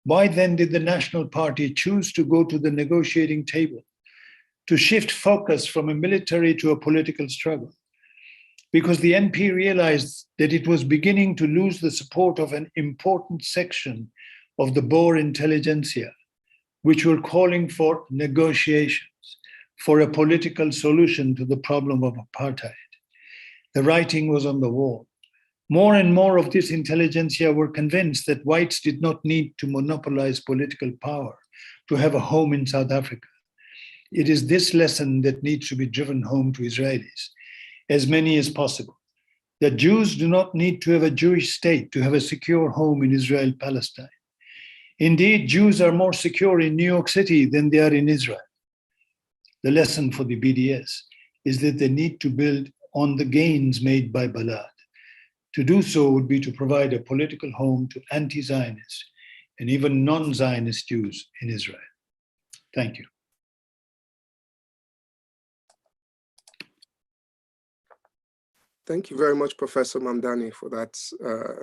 Why then did the National Party choose to go to the negotiating table, to shift focus from a military to a political struggle? Because the NP realized that it was beginning to lose the support of an important section of the Boer intelligentsia, which were calling for negotiations, for a political solution to the problem of apartheid. The writing was on the wall. More and more of this intelligentsia were convinced that whites did not need to monopolize political power to have a home in South Africa. It is this lesson that needs to be driven home to Israelis, as many as possible, that Jews do not need to have a Jewish state to have a secure home in Israel, Palestine. Indeed, Jews are more secure in New York City than they are in Israel. The lesson for the BDS is that they need to build on the gains made by Balad. To do so would be to provide a political home to anti-Zionists and even non-Zionist Jews in Israel. Thank you. Thank you very much, Professor Mamdani, for that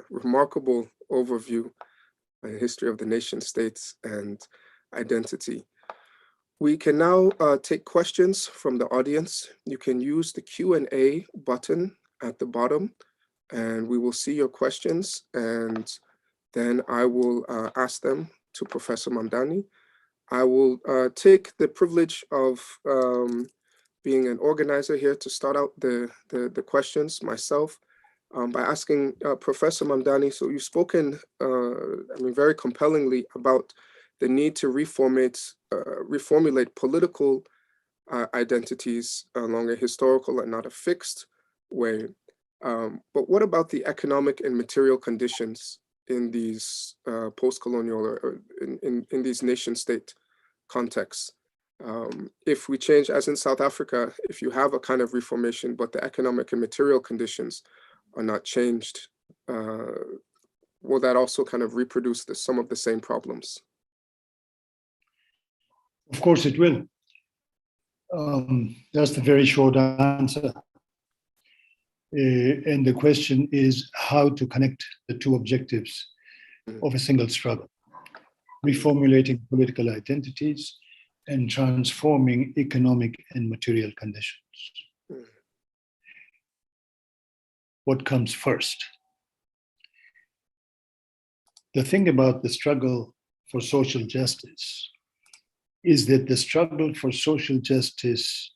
remarkable overview on the history of the nation states and identity. We can now take questions from the audience. You can use the Q&A button at the bottom, and we will see your questions, and then I will ask them to Professor Mamdani. I will take the privilege of being an organizer here to start out the questions myself by asking Professor Mamdani, so you've spoken, very compellingly about the need to reformulate political identities along a historical and not a fixed way. But what about the economic and material conditions in these post-colonial or in these nation state contexts? If we change, as in South Africa, if you have a kind of reformation, but the economic and material conditions are not changed, will that also kind of reproduce some of the same problems? Of course it will. That's the very short answer. And the question is how to connect the two objectives of a single struggle: reformulating political identities and transforming economic and material conditions. What comes first? The thing about the struggle for social justice is that the struggle for social justice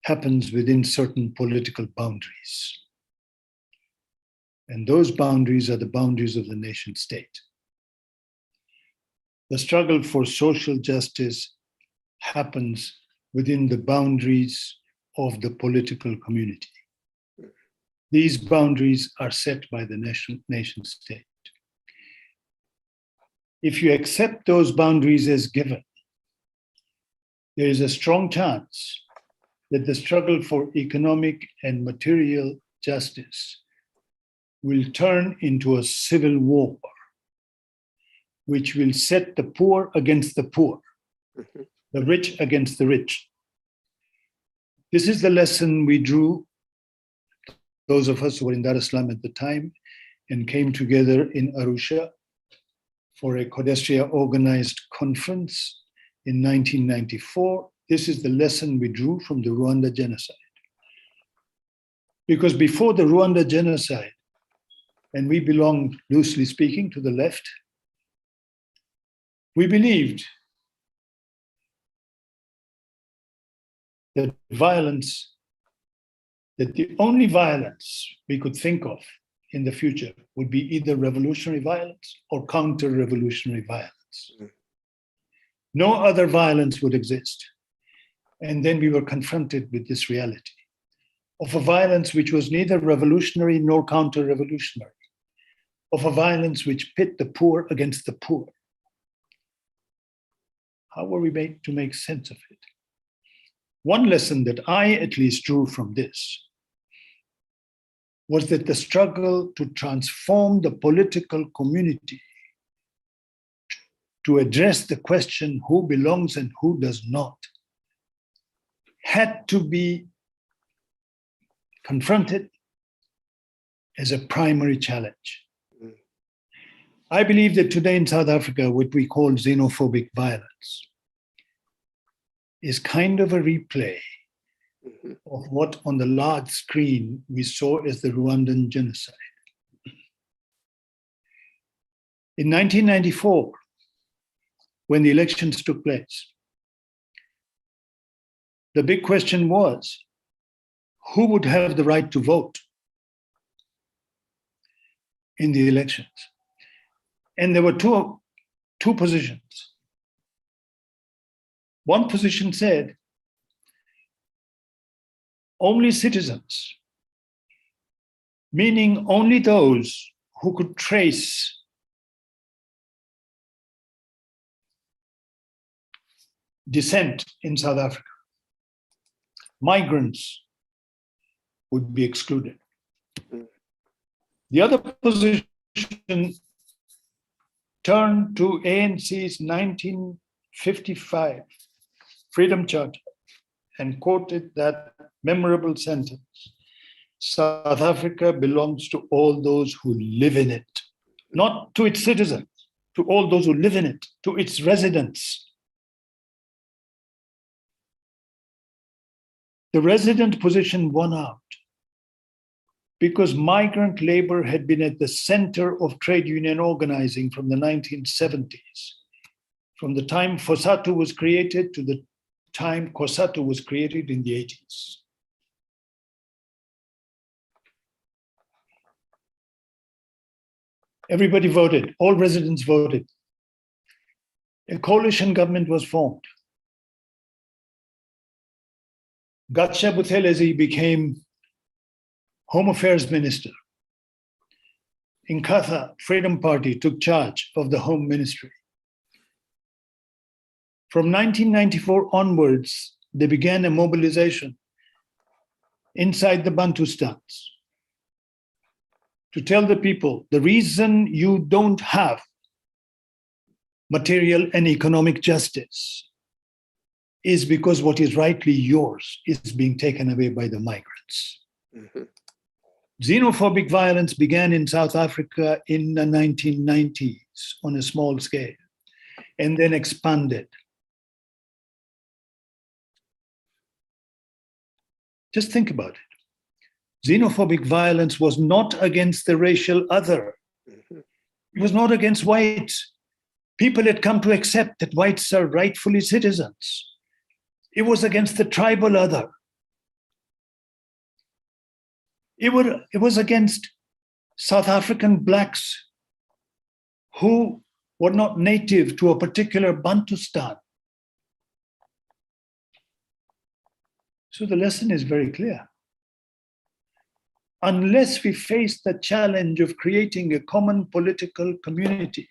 happens within certain political boundaries. And those boundaries are the boundaries of the nation state. The struggle for social justice happens within the boundaries of the political community. These boundaries are set by the nation state. If you accept those boundaries as given, there is a strong chance that the struggle for economic and material justice will turn into a civil war, which will set the poor against the poor, the rich against the rich. This is the lesson we drew, those of us who were in Dar es Salaam at the time and came together in Arusha for a Codestria organized conference in 1994. This is the lesson we drew from the Rwanda genocide. Because before the Rwanda genocide, and we belonged, loosely speaking, to the left, we believed that the only violence we could think of in the future would be either revolutionary violence or counter-revolutionary violence. No other violence would exist. And then we were confronted with this reality of a violence which was neither revolutionary nor counter-revolutionary, of a violence which pit the poor against the poor. How were we made to make sense of it? One lesson that I at least drew from this was that the struggle to transform the political community to address the question who belongs and who does not had to be confronted as a primary challenge. I believe that today in South Africa, what we call xenophobic violence is kind of a replay of what on the large screen we saw as the Rwandan genocide. In 1994, when the elections took place, the big question was, who would have the right to vote in the elections? And there were two positions. One position said, only citizens, meaning only those who could trace descent in South Africa. Migrants would be excluded. The other position turned to ANC's 1955 Freedom Charter and quoted that memorable sentence, South Africa belongs to all those who live in it, not to its citizens, to all those who live in it, to its residents. The resident position won out because migrant labor had been at the center of trade union organizing from the 1970s, from the time FOSATU was created to the time COSATU was created in the 80s. Everybody voted, all residents voted. A coalition government was formed. Gatsha Buthelezi became Home Affairs Minister. Inkatha Freedom Party took charge of the Home Ministry. From 1994 onwards, they began a mobilization inside the Bantustans to tell the people the reason you don't have material and economic justice is because what is rightly yours is being taken away by the migrants. Xenophobic violence began in South Africa in the 1990s on a small scale and then expanded. Just think about it. Xenophobic violence was not against the racial other. It was not against whites. People had come to accept that whites are rightfully citizens. It was against the tribal other. It was against South African blacks who were not native to a particular Bantustan. So the lesson is very clear. Unless we face the challenge of creating a common political community,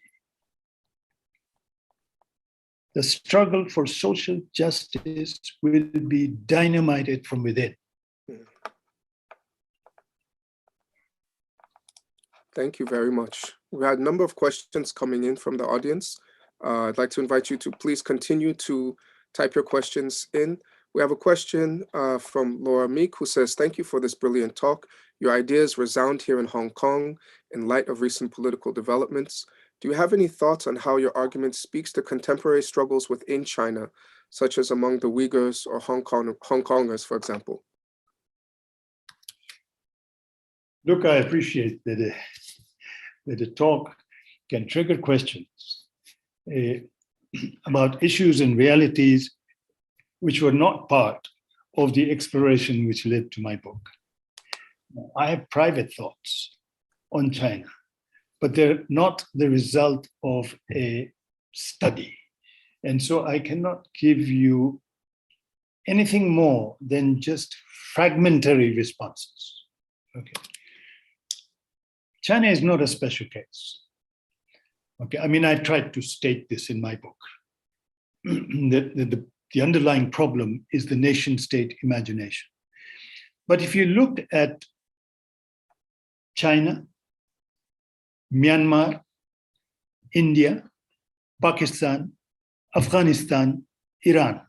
the struggle for social justice will be dynamited from within. Thank you very much. We had a number of questions coming in from the audience. I'd like to invite you to please continue to type your questions in. We have a question from Laura Meek, who says, thank you for this brilliant talk. Your ideas resound here in Hong Kong in light of recent political developments. Do you have any thoughts on how your argument speaks to contemporary struggles within China, such as among the Uyghurs or Hong Kongers, for example? Look, I appreciate that a talk can trigger questions about issues and realities which were not part of the exploration which led to my book. I have private thoughts on China, but they're not the result of a study. And so I cannot give you anything more than just fragmentary responses. Okay. China is not a special case. Okay, I mean, I tried to state this in my book. The underlying problem is the nation-state imagination. But if you looked at China, Myanmar, India, Pakistan, Afghanistan, Iran.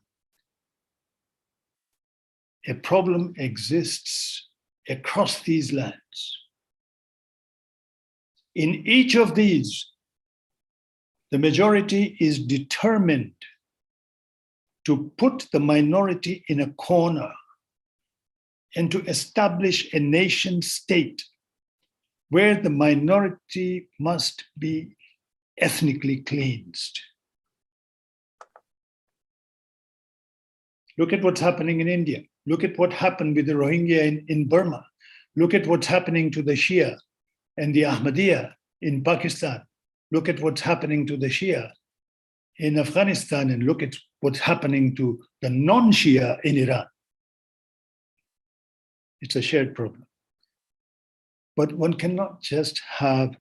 A problem exists across these lands. In each of these, the majority is determined to put the minority in a corner and to establish a nation state where the minority must be ethnically cleansed. Look at what's happening in India. Look at what happened with the Rohingya in Burma. Look at what's happening to the Shia and the Ahmadiyya in Pakistan. Look at what's happening to the Shia in Afghanistan, and look at what's happening to the non-Shia in Iran. It's a shared problem. But one cannot just have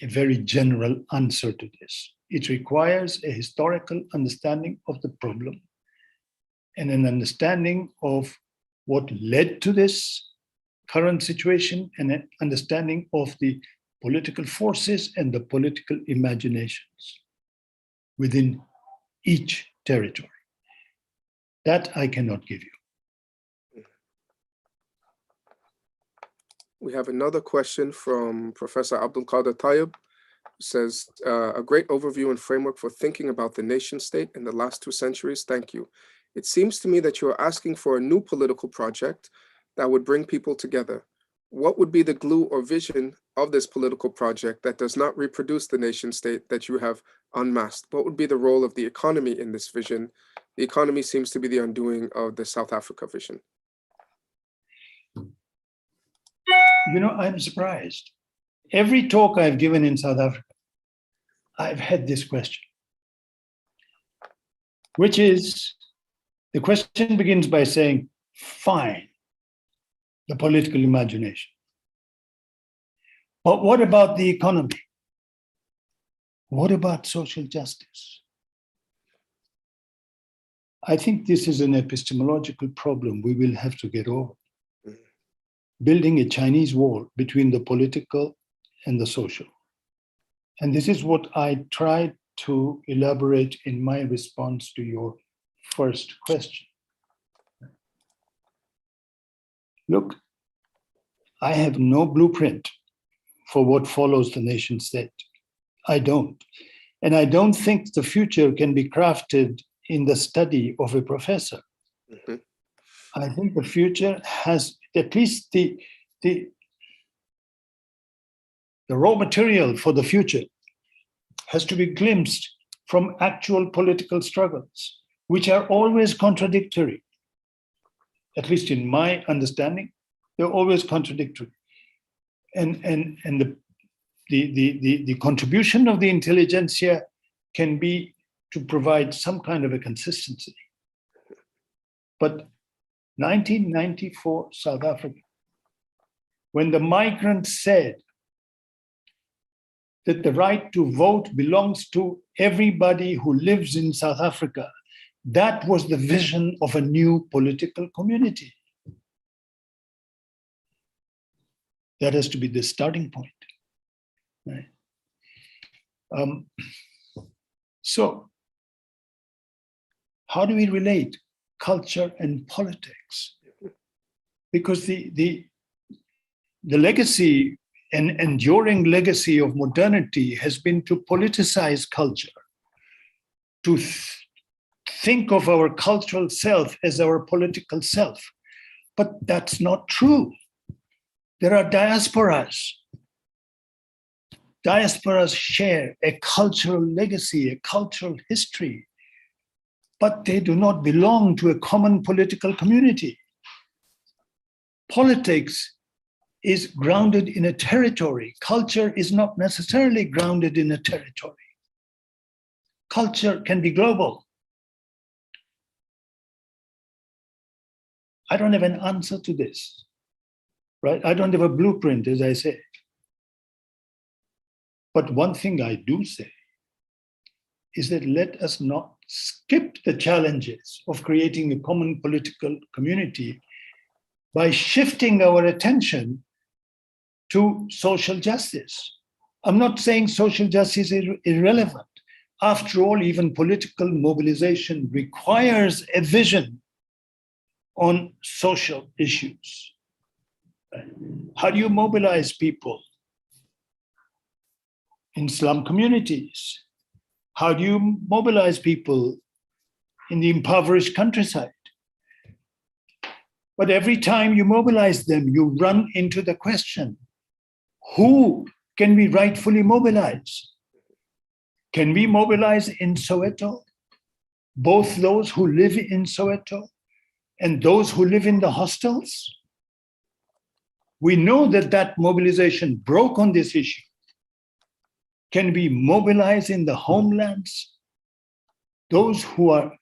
a very general answer to this. It requires a historical understanding of the problem and an understanding of what led to this current situation and an understanding of the political forces and the political imaginations within each territory. That I cannot give you. We have another question from Professor Abdul Qadir Tayyib, who says, a great overview and framework for thinking about the nation state in the last 2 centuries. Thank you. It seems to me that you are asking for a new political project that would bring people together. What would be the glue or vision of this political project that does not reproduce the nation state that you have unmasked? What would be the role of the economy in this vision? The economy seems to be the undoing of the South Africa vision. You know, I'm surprised. Every talk I've given in South Africa, I've had this question, which is, the question begins by saying, fine, the political imagination. But what about the economy? What about social justice? I think this is an epistemological problem we will have to get over. Building a Chinese wall between the political and the social. And this is what I tried to elaborate in my response to your first question. Look, I have no blueprint for what follows the nation state. I don't. And I don't think the future can be crafted in the study of a professor. Mm-hmm. I think the future has at least the raw material for the future has to be glimpsed from actual political struggles, which are always contradictory. At least in my understanding, they're always contradictory. And the contribution of the intelligentsia can be to provide some kind of a consistency. But 1994 South Africa, when the migrants said that the right to vote belongs to everybody who lives in South Africa, that was the vision of a new political community. That has to be the starting point. Right? So, how do we relate culture and politics? Because the legacy, an enduring legacy of modernity has been to politicize culture, to think of our cultural self as our political self. But that's not true. There are diasporas. Diasporas share a cultural legacy, a cultural history, but they do not belong to a common political community. Politics is grounded in a territory. Culture is not necessarily grounded in a territory. Culture can be global. I don't have an answer to this, right? I don't have a blueprint, as I say. But one thing I do say is that let us not skip the challenges of creating a common political community by shifting our attention to social justice. I'm not saying social justice is irrelevant. After all, even political mobilization requires a vision on social issues. How do you mobilize people in slum communities? How do you mobilize people in the impoverished countryside? But every time you mobilize them, you run into the question, who can we rightfully mobilize? Can we mobilize in Soweto, both those who live in Soweto and those who live in the hostels? We know that that mobilization broke on this issue. Can we mobilize in the homelands, those who are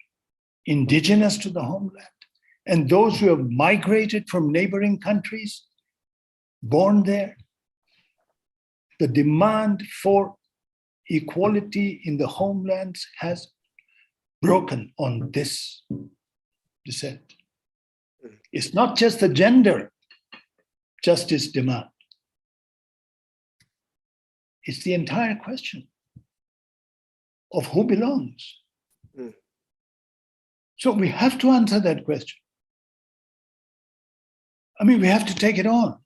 indigenous to the homeland, and those who have migrated from neighboring countries, born there? The demand for equality in the homelands has broken on this descent. It's not just the gender justice demand. It's the entire question of who belongs. So we have to answer that question. I mean, we have to take it on.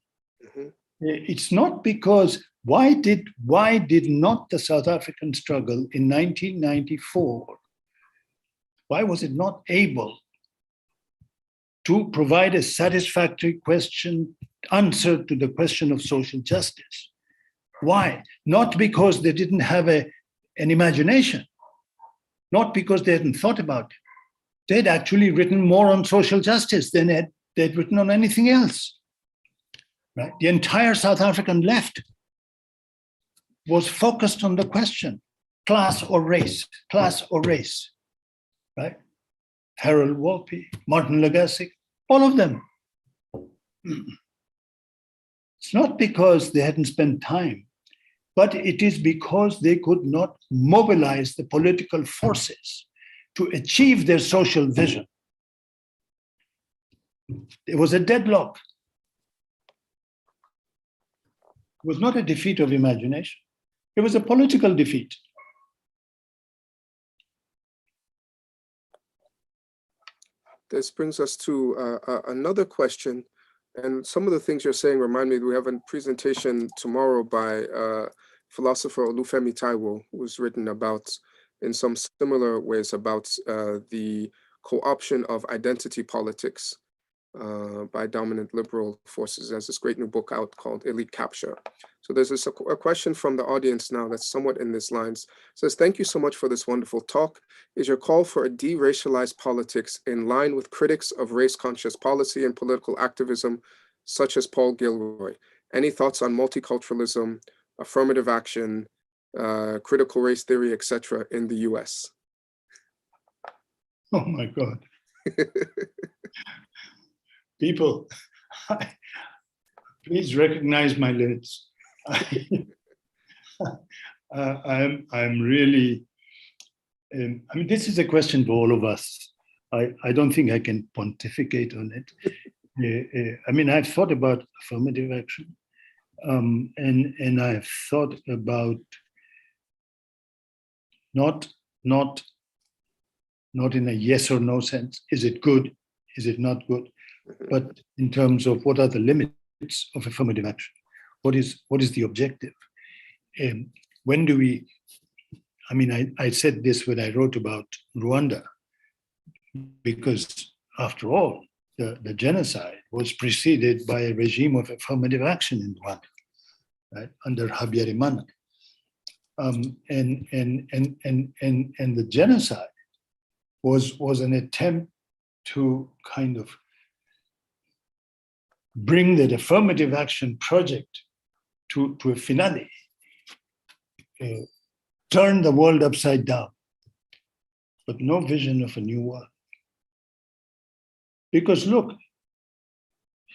It's not because, why did not the South African struggle in 1994, why was it not able to provide a satisfactory answer to the question of social justice? Why? Not because they didn't have an imagination, not because they hadn't thought about it. They'd actually written more on social justice than they'd written on anything else. Right? The entire South African left was focused on the question, class or race, right? Harold Wolpe, Martin Lagasse, all of them. It's not because they hadn't spent time, but it is because they could not mobilize the political forces to achieve their social vision. There was a deadlock. It was not a defeat of imagination. It was a political defeat. This brings us to another question. And some of the things you're saying remind me that we have a presentation tomorrow by philosopher Olufemi Taiwo, who's written about, in some similar ways, about the co-option of identity politics by dominant liberal forces. There's this great new book out called Elite Capture. So there's a question from the audience now that's somewhat in this lines. It says, thank you so much for this wonderful talk. Is your call for a de-racialized politics in line with critics of race-conscious policy and political activism, such as Paul Gilroy? Any thoughts on multiculturalism, affirmative action, critical race theory, etc. in the US? Oh my God. People, please recognize my limits. I'm really, I mean, this is a question for all of us. I don't think I can pontificate on it. I mean, I've thought about affirmative action, and I've thought about not in a yes or no sense. Is it good? Is it not good? But in terms of what are the limits of affirmative action? What is the objective? When do we, I mean, I said this when I wrote about Rwanda, because after all, the genocide was preceded by a regime of affirmative action in Rwanda, right, under Habyarimana. And the genocide was an attempt to kind of bring that affirmative action project to a finale, turn the world upside down, but no vision of a new world. Because look,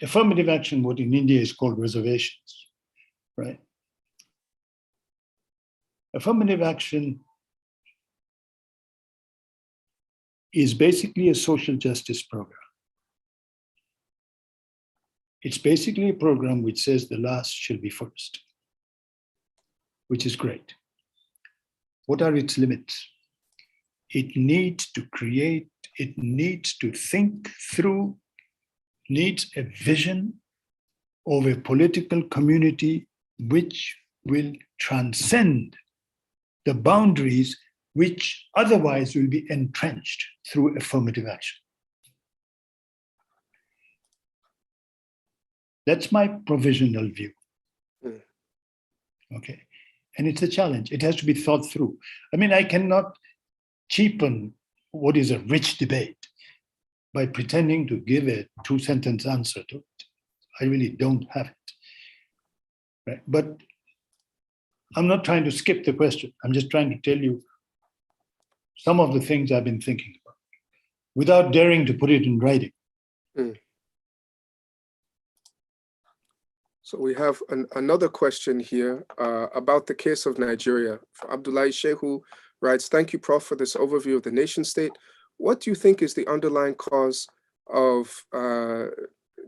affirmative action, what in India is called reservations, right? Affirmative action is basically a social justice program. It's basically a program which says the last shall be first, which is great. What are its limits? It needs to create, it needs to think through, needs a vision of a political community which will transcend the boundaries which otherwise will be entrenched through affirmative action. That's my provisional view. Okay. And it's a challenge. It has to be thought through. I mean, I cannot cheapen what is a rich debate by pretending to give a two-sentence answer to it. I really don't have it. Right? But I'm not trying to skip the question. I'm just trying to tell you some of the things I've been thinking about without daring to put it in writing. So we have another question here about the case of Nigeria. Abdullahi Shehu writes, thank you, Prof, for this overview of the nation state. What do you think is the underlying cause of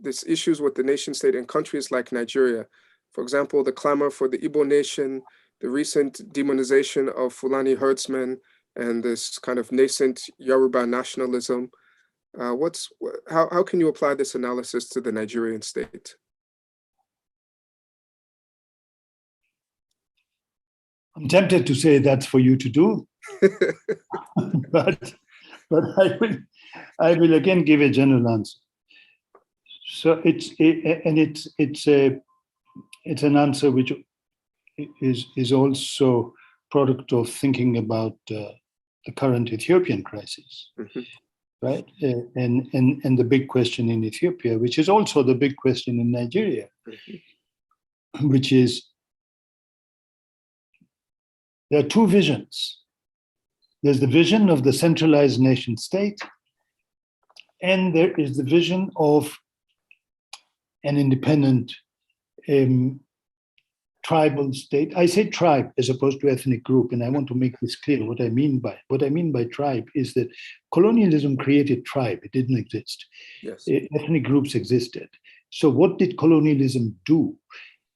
these issues with the nation state in countries like Nigeria? For example, the clamor for the Igbo nation, the recent demonization of Fulani herdsmen, and this kind of nascent Yoruba nationalism. How can you apply this analysis to the Nigerian state? I'm tempted to say that's for you to do, but I will again give a general answer. So it's an answer which is also product of thinking about the current Ethiopian crisis, right? And the big question in Ethiopia, which is also the big question in Nigeria, which is, there are two visions. There's the vision of the centralized nation state, and there is the vision of an independent tribal state. I say tribe as opposed to ethnic group, and I want to make this clear what I mean by tribe is that colonialism created tribe. It didn't exist. Yes. Ethnic groups existed. So what did colonialism do?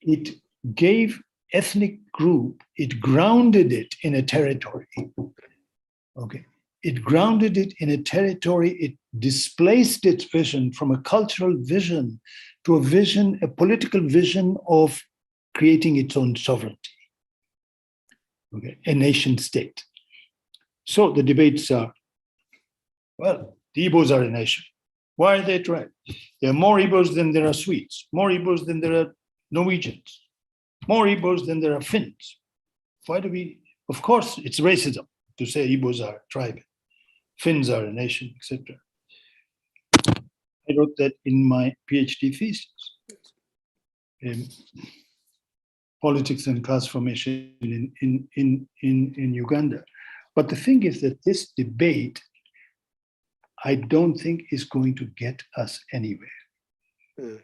It gave ethnic group, it grounded it in a territory. Okay. It grounded it in a territory. It displaced its vision from a cultural vision to a vision, a political vision of creating its own sovereignty. Okay. A nation state. So the debates are, well, the Igbos are a nation. Why are they a tribe? There are more Igbos than there are Swedes, more Igbos than there are Norwegians, more Igbos than there are Finns. Why do we, of course, it's racism to say Igbos are a tribe, Finns are a nation, etc. I wrote that in my PhD thesis, Politics and Class Formation in Uganda. But the thing is that this debate, I don't think is going to get us anywhere,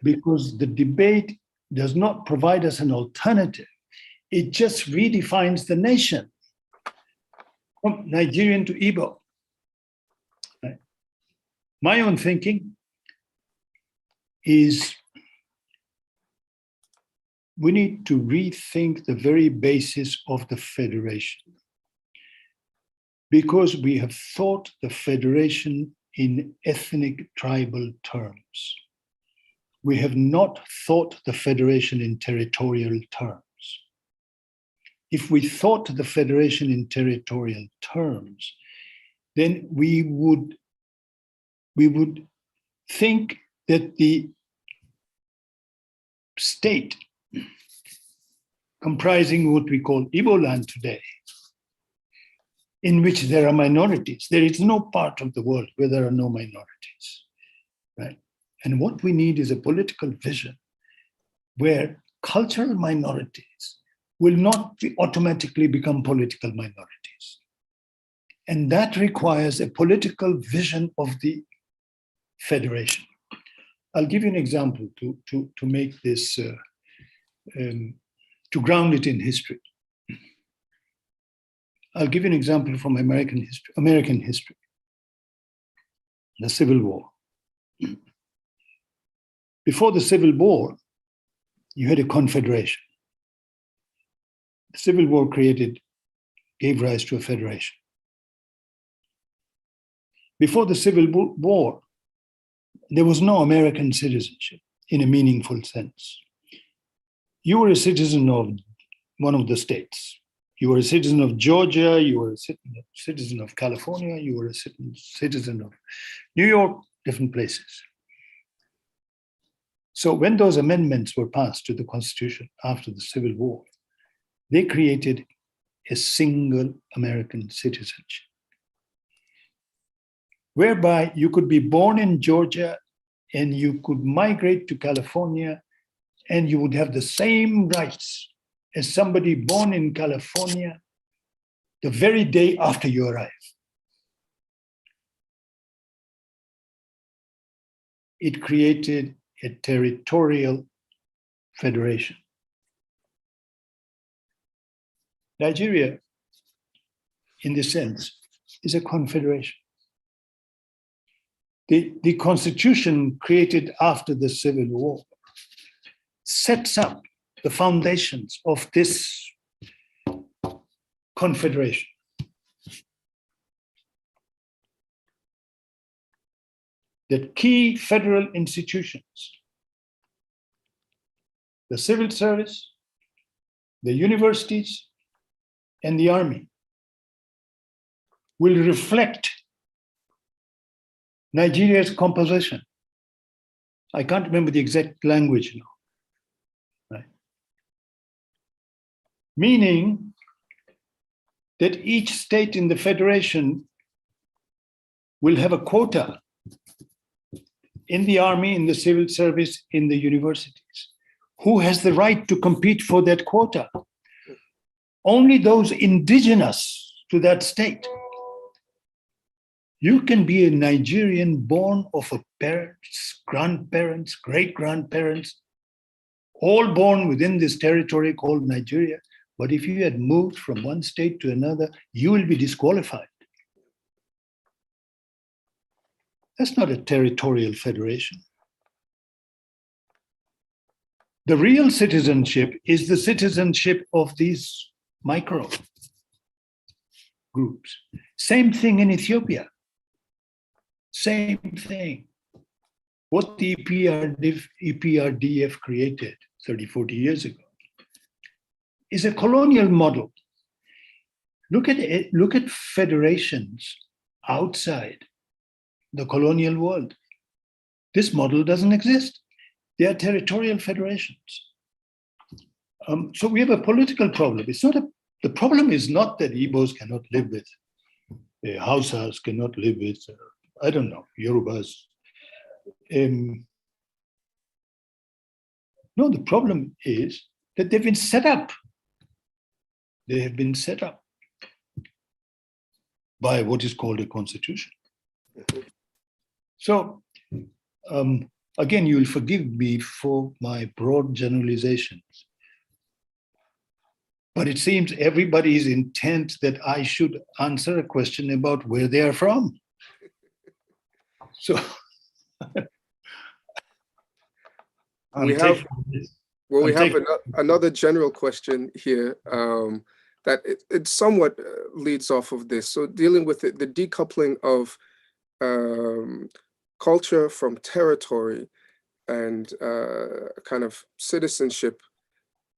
because the debate does not provide us an alternative. It just redefines the nation from Nigerian to Igbo. Right? My own thinking is we need to rethink the very basis of the federation, because we have thought the federation in ethnic tribal terms. We have not thought the federation in territorial terms. If we thought the federation in territorial terms, then we would think that the state comprising what we call Igbo land today, in which there are minorities. There is no part of the world where there are no minorities, right? And what we need is a political vision where cultural minorities will not automatically become political minorities. And that requires a political vision of the federation. I'll give you an example to make this, to ground it in history. I'll give you an example from American history, the Civil War. Before the Civil War, you had a confederation. The Civil War created gave rise to a federation. Before the Civil War, there was no American citizenship in a meaningful sense. You were a citizen of one of the states. You were a citizen of Georgia, you were a citizen of California, you were a citizen of New York, different places. So when those amendments were passed to the Constitution after the Civil War, they created a single American citizenship, whereby you could be born in Georgia and you could migrate to California and you would have the same rights as somebody born in California the very day after you arrive. It created a territorial federation. Nigeria, in this sense, is a confederation. The constitution created after the Civil War sets up the foundations of this confederation. The key federal institutions, the civil service, the universities, and the army, will reflect Nigeria's composition. I can't remember the exact language now. Right? Meaning that each state in the federation will have a quota in the army, in the civil service, in the universities. Who has the right to compete for that quota? Only those indigenous to that state. You can be a Nigerian born of a parents, grandparents, great-grandparents, all born within this territory called Nigeria. But if you had moved from one state to another, you will be disqualified. That's not a territorial federation. The real citizenship is the citizenship of these micro groups. Same thing in Ethiopia. Same thing. What the EPRDF created 30, 40 years ago is a colonial model. Look at it, look at federations outside the colonial world. This model doesn't exist. They are territorial federations. So we have a political problem. The problem is not that Igbos cannot live with, Hausas cannot live with, I don't know, Yorubas. No, the problem is that they've been set up. They have been set up by what is called a constitution. So, again, you'll forgive me for my broad generalizations, but it seems everybody is intent that I should answer a question about where they are from. So, we have another general question here that it somewhat leads off of this. So dealing with the decoupling of culture from territory and kind of citizenship.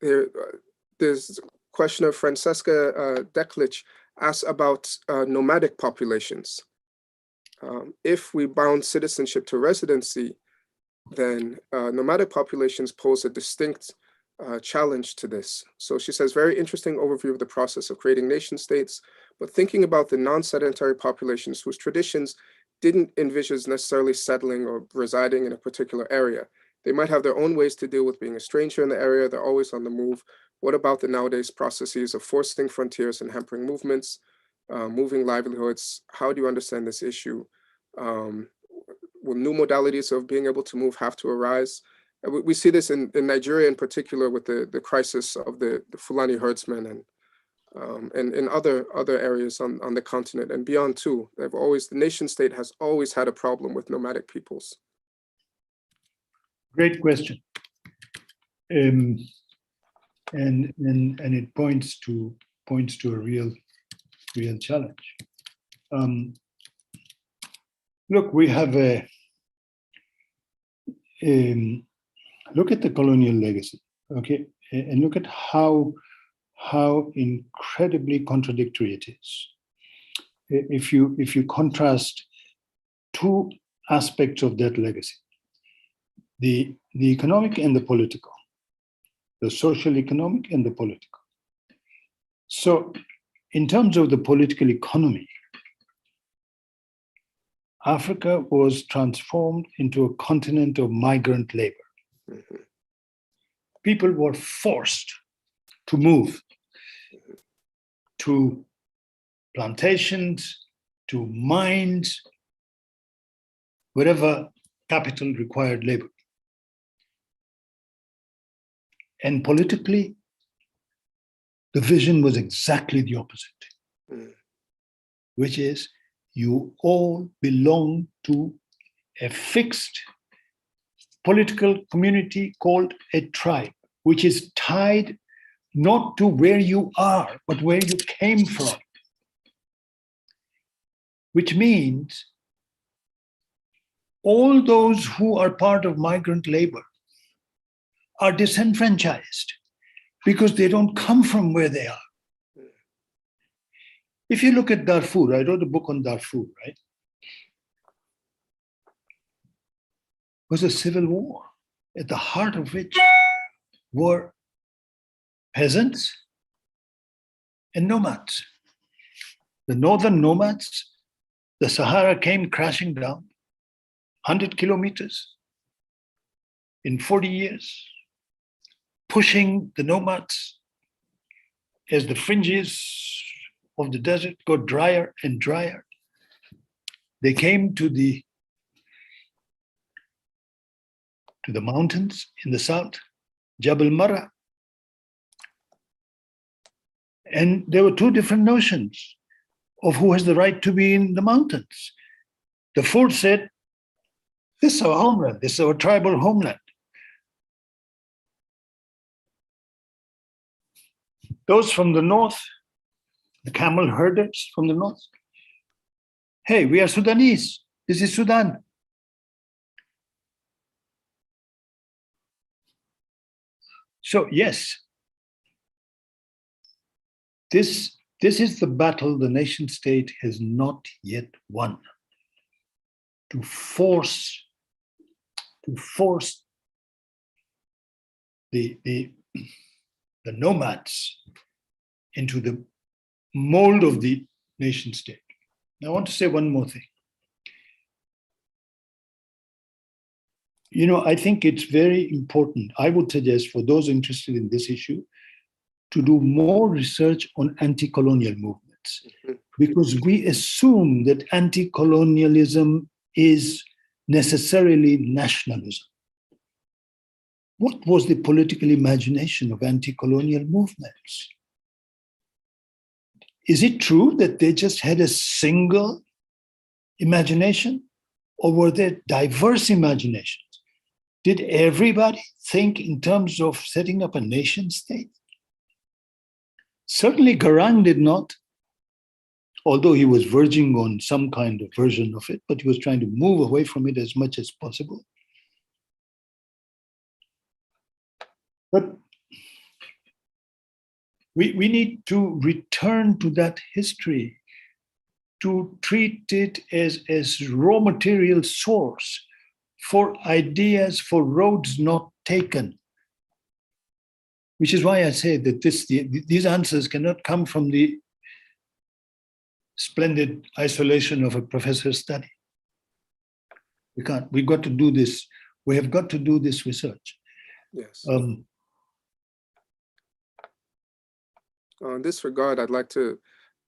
There's questioner Francesca Deklich asks about nomadic populations. If we bound citizenship to residency, then nomadic populations pose a distinct challenge to this. So she says, very interesting overview of the process of creating nation states, but thinking about the non-sedentary populations whose traditions didn't envisage necessarily settling or residing in a particular area. They might have their own ways to deal with being a stranger in the area. They're always on the move. What about the nowadays processes of forcing frontiers and hampering movements, moving livelihoods? How do you understand this issue? Will new modalities of being able to move have to arise? We see this in Nigeria in particular with the crisis of the Fulani herdsmen and in other areas on the continent and beyond too. The nation state has always had a problem with nomadic peoples. Great question. And it points to a real real challenge. Look, we have look at the colonial legacy, okay, and look at how incredibly contradictory it is. If you contrast two aspects of that legacy, the economic and the political, the social economic and the political. So in terms of the political economy, Africa was transformed into a continent of migrant labor. Mm-hmm. People were forced to move to plantations, to mines, wherever capital required labor. And politically, the vision was exactly the opposite, which is you all belong to a fixed political community called a tribe, which is tied not to where you are, but where you came from. Which means all those who are part of migrant labor are disenfranchised because they don't come from where they are. If you look at Darfur, I wrote a book on Darfur, right? It was a civil war, at the heart of which were peasants and nomads. The northern nomads, the Sahara came crashing down 100 kilometers in 40 years, pushing the nomads as the fringes of the desert got drier and drier. They came to the mountains in the south, Jabal Mara. And there were two different notions of who has the right to be in the mountains. The fourth said, this is our homeland, this is our tribal homeland. Those from the north, the camel herders from the north, hey, we are Sudanese, this is Sudan. So yes, this is the battle the nation state has not yet won. To force the nomads into the mold of the nation state. I want to say one more thing. I think it's very important. I would suggest for those interested in this issue to do more research on anti-colonial movements, because we assume that anti-colonialism is necessarily nationalism. What was the political imagination of anti-colonial movements? Is it true that they just had a single imagination, or were there diverse imaginations? Did everybody think in terms of setting up a nation state? Certainly Garang did not, although he was verging on some kind of version of it, but he was trying to move away from it as much as possible. But we need to return to that history, to treat it as raw material source for ideas, for roads not taken. Which is why I say that these answers cannot come from the splendid isolation of a professor's study. We can't. We've got to do this. We have got to do this research. Yes. In this regard, I'd like to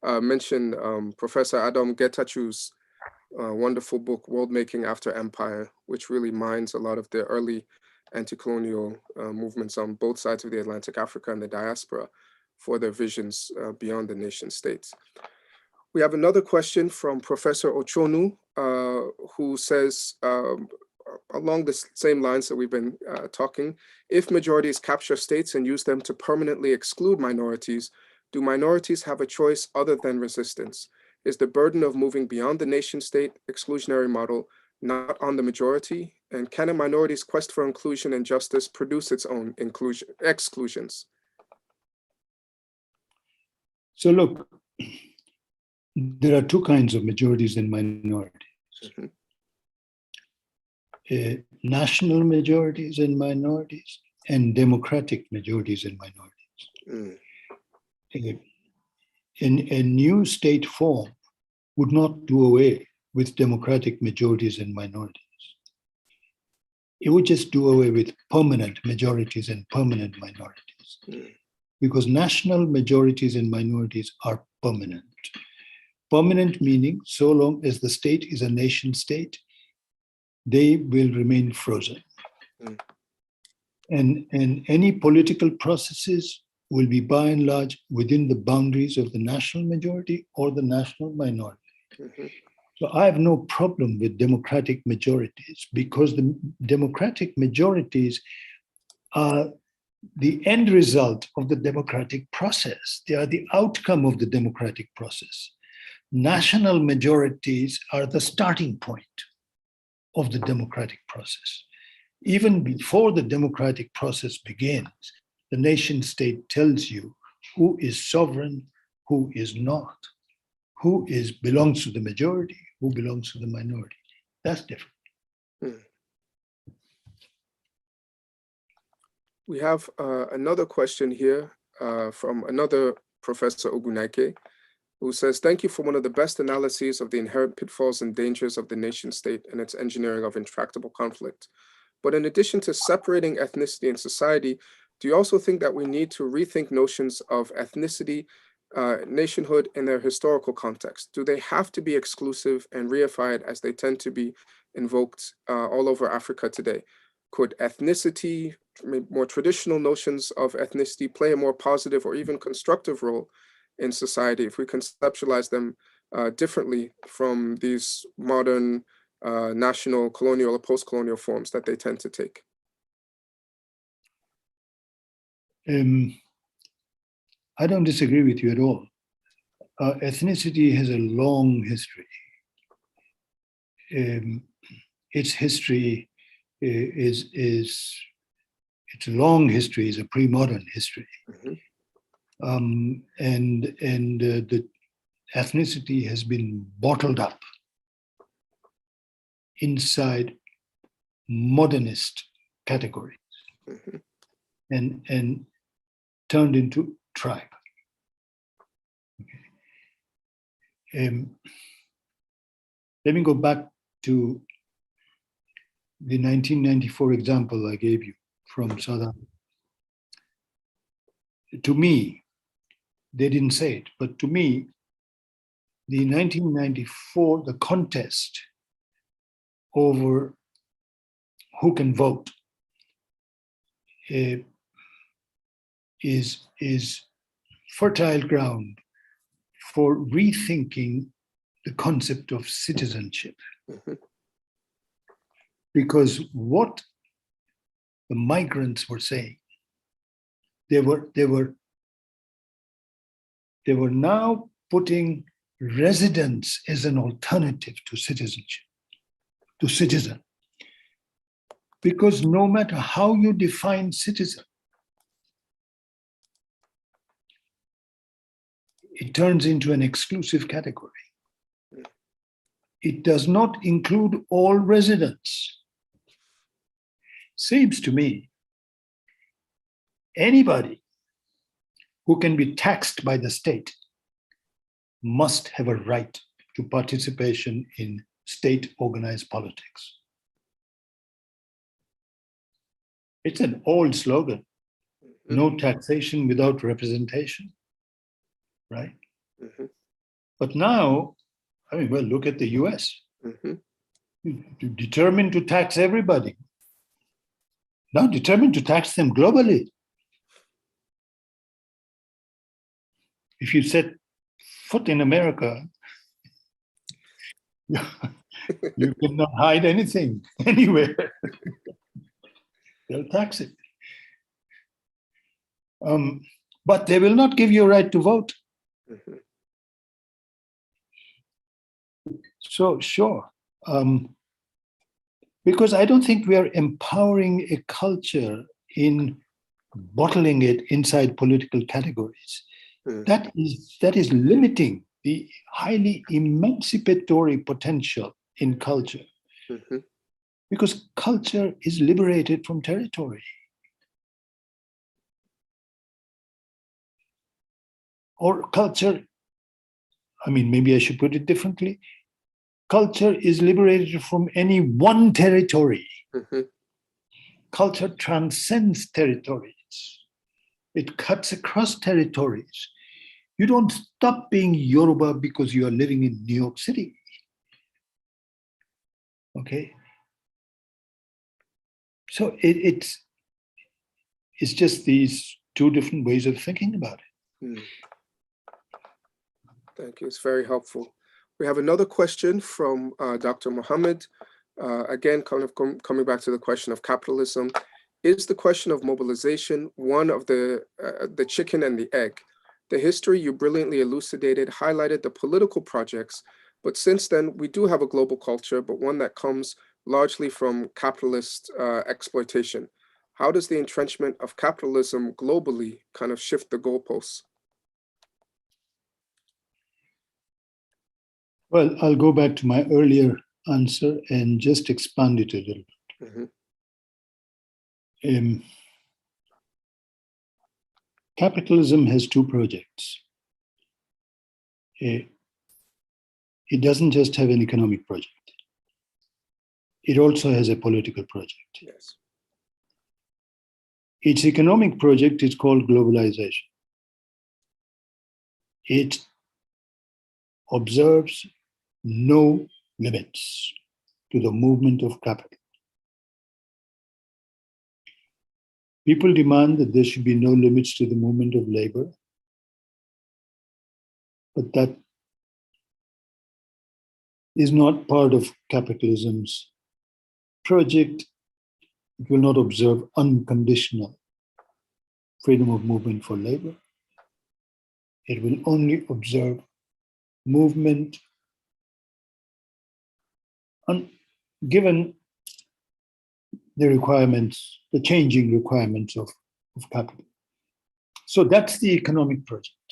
mention Professor Adam Getachu's wonderful book, World Making After Empire, which really mines a lot of the early anti-colonial movements on both sides of the Atlantic, Africa and the diaspora, for their visions beyond the nation states. We have another question from Professor Ochonu, who says, along the same lines that we've been talking, if majorities capture states and use them to permanently exclude minorities, Do minorities have a choice other than resistance? Is the burden of moving beyond the nation-state exclusionary model not on the majority? And can a minority's quest for inclusion and justice produce its own exclusions? So look, there are two kinds of majorities and minorities. National majorities and minorities, and democratic majorities and minorities. A new state form would not do away with democratic majorities and minorities. It would just do away with permanent majorities and permanent minorities. Because national majorities and minorities are permanent. Permanent meaning, so long as the state is a nation state, they will remain frozen. And any political processes will be by and large within the boundaries of the national majority or the national minority. So I have no problem with democratic majorities, because the democratic majorities are the end result of the democratic process. They are the outcome of the democratic process. National majorities are the starting point of the democratic process. Even before the democratic process begins, the nation state tells you who is sovereign, who is not, who belongs to the majority, who belongs to the minority. That's different. We have another question here from another Professor Ogunaike, who says, thank you for one of the best analyses of the inherent pitfalls and dangers of the nation state and its engineering of intractable conflict. But in addition to separating ethnicity and society, do you also think that we need to rethink notions of ethnicity, nationhood in their historical context? Do they have to be exclusive and reified as they tend to be invoked all over Africa today? Could ethnicity, more traditional notions of ethnicity, play a more positive or even constructive role in society if we conceptualize them differently from these modern national, colonial, or post-colonial forms that they tend to take? I don't disagree with you at all. Ethnicity has a long history. Its history its long history is a pre-modern history. And the ethnicity has been bottled up inside modernist categories and turned into tribe. Let me go back to the 1994 example I gave you from South Africa. To me, they didn't say it, but to me, the 1994, the contest over who can vote is fertile ground for rethinking the concept of citizenship. Because what the migrants were saying, they were now putting residence as an alternative to citizenship, to citizen. Because no matter how you define citizen, it turns into an exclusive category. It does not include all residents. Seems to me, anybody who can be taxed by the state must have a right to participation in state-organized politics. It's an old slogan, no taxation without representation, right? But now, I mean, well, look at the US. Determined to tax everybody. Now determined to tax them globally. If you set foot in America, you cannot hide anything anywhere. They'll tax it. but they will not give you a right to vote. Mhm. So sure, because I don't think we are empowering a culture in bottling it inside political categories. Mm. That is limiting the highly emancipatory potential in culture, Mhm. because culture is liberated from territory. Or culture, I mean, maybe I should put it differently. Culture is liberated from any one territory. Mhm. Culture transcends territories. It cuts across territories. You don't stop being Yoruba because you are living in New York City. Okay? So it's just these two different ways of thinking about it. Mm. Thank you. It's very helpful. We have another question from Dr. Mohammed. Again, coming back to the question of capitalism. Is the question of mobilization one of the chicken and the egg? The history you brilliantly elucidated highlighted the political projects, but since then we do have a global culture, but one that comes largely from capitalist exploitation. How does the entrenchment of capitalism globally kind of shift the goalposts? Well, I'll go back to my earlier answer and just expand it a little bit. Mm-hmm. Capitalism has two projects. It doesn't just have an economic project. It also has a political project. Yes. Its economic project is called globalization. It observes no limits to the movement of capital. People demand that there should be no limits to the movement of labor, but that is not part of capitalism's project. It will not observe unconditional freedom of movement for labor. It will only observe movement given the requirements, the changing requirements of capital. So that's the economic project.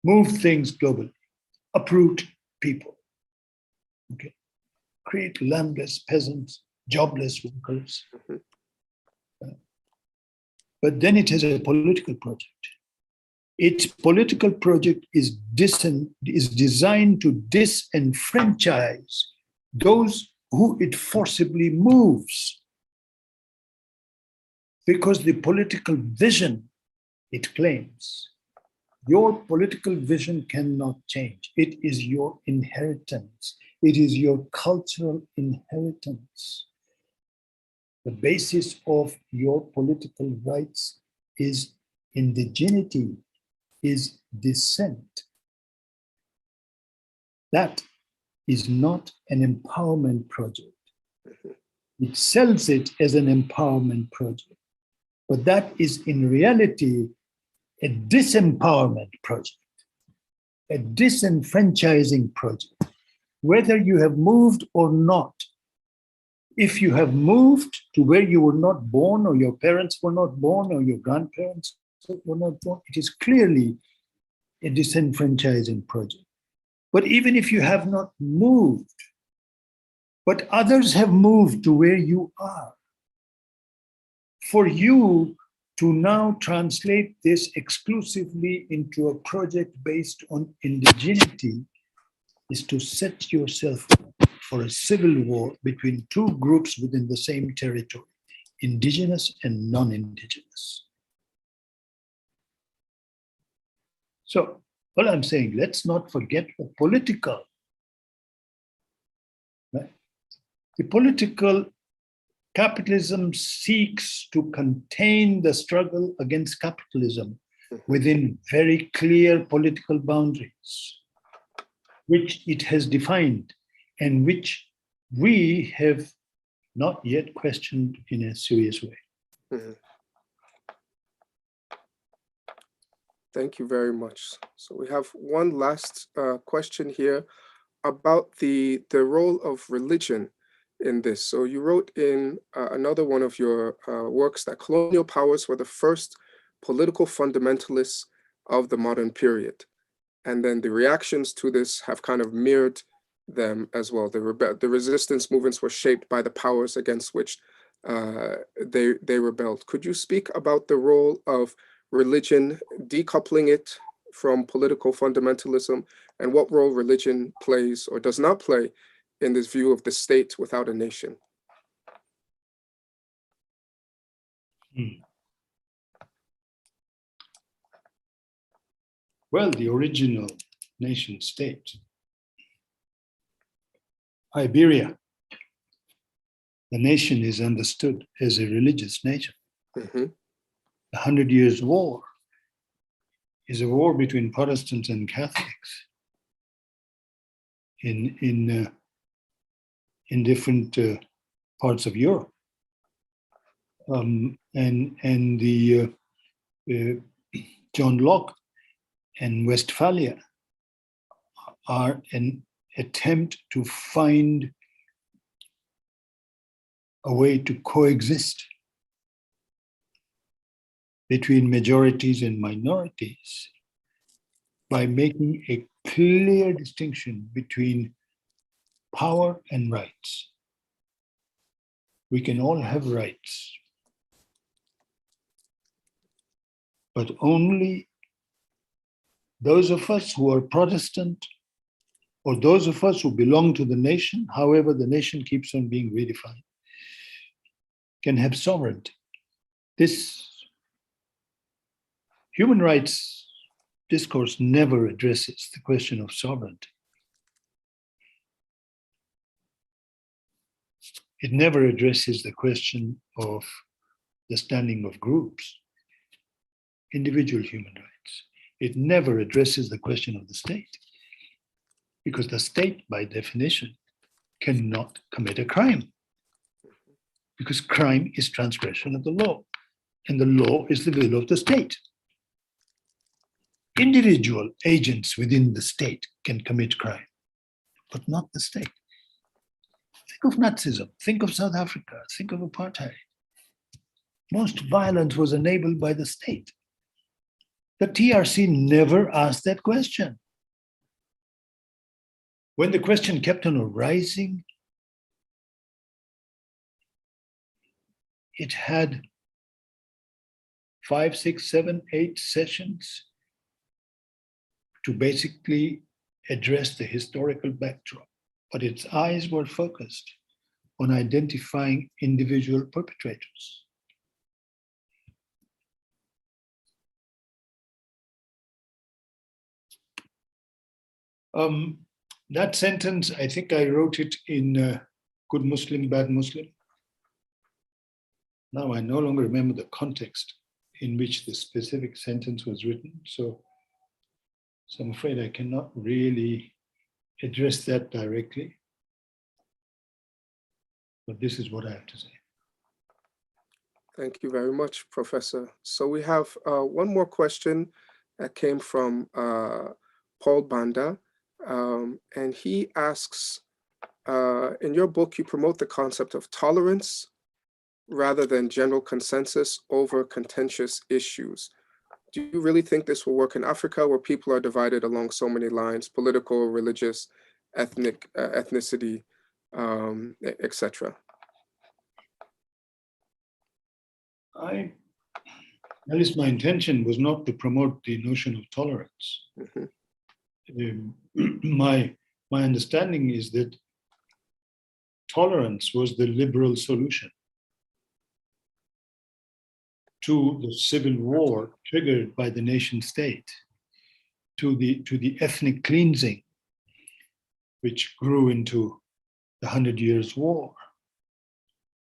Move things globally, uproot people, okay? Create landless peasants, jobless workers. Mm-hmm. But then it has a political project. Its political project is designed to disenfranchise those who it forcibly moves, because the political vision it claims, your political vision cannot change. It is your inheritance. It is your cultural inheritance. The basis of your political rights is indigeneity, is descent. That is not an empowerment project. It sells it as an empowerment project, but that is in reality a disempowerment project, a disenfranchising project. Whether you have moved or not, if you have moved to where you were not born, or your parents were not born, or your grandparents were not born, it is clearly a disenfranchising project. But even if you have not moved, but others have moved to where you are, for you to now translate this exclusively into a project based on indigeneity is to set yourself up for a civil war between two groups within the same territory, indigenous and non-indigenous. So, what I'm saying, let's not forget the political. Right? The political capitalism seeks to contain the struggle against capitalism within very clear political boundaries, which it has defined and which we have not yet questioned in a serious way. Mm-hmm. Thank you very much. So we have one last question here about the role of religion in this. So you wrote in another one of your works that colonial powers were the first political fundamentalists of the modern period. And then the reactions to this have kind of mirrored them as well. The resistance movements were shaped by the powers against which they rebelled. Could you speak about the role of religion, decoupling it from political fundamentalism, and what role religion plays or does not play in this view of the state without a nation? Well, the original nation state, Iberia, the nation is understood as a religious nation. Mm-hmm. The 100 Years' War is a war between Protestants and Catholics in different parts of Europe, and the John Locke and Westphalia are an attempt to find a way to coexist between majorities and minorities by making a clear distinction between power and rights. We can all have rights, but only those of us who are Protestant or those of us who belong to the nation, however the nation keeps on being redefined, can have sovereignty. This human rights discourse never addresses the question of sovereignty. It never addresses the question of the standing of groups, individual human rights. It never addresses the question of the state, because the state, by definition, cannot commit a crime, because crime is transgression of the law, and the law is the will of the state. Individual agents within the state can commit crime, but not the state. Think of Nazism, think of South Africa, think of apartheid. Most violence was enabled by the state. The TRC never asked that question. When the question kept on arising, it had 5, 6, 7, 8 sessions to basically address the historical backdrop, but its eyes were focused on identifying individual perpetrators. That sentence, I think I wrote it in Good Muslim, Bad Muslim. Now I no longer remember the context in which the specific sentence was written, so I'm afraid I cannot really address that directly. But this is what I have to say. Thank you very much, Professor. So we have one more question that came from Paul Banda. And he asks, in your book, you promote the concept of tolerance rather than general consensus over contentious issues. Do you really think this will work in Africa, where people are divided along so many lines, political, religious, ethnic, ethnicity, etc.? At least my intention was not to promote the notion of tolerance. Mm-hmm. My understanding is that tolerance was the liberal solution to the civil war triggered by the nation state, to the ethnic cleansing which grew into the 100 Years' War.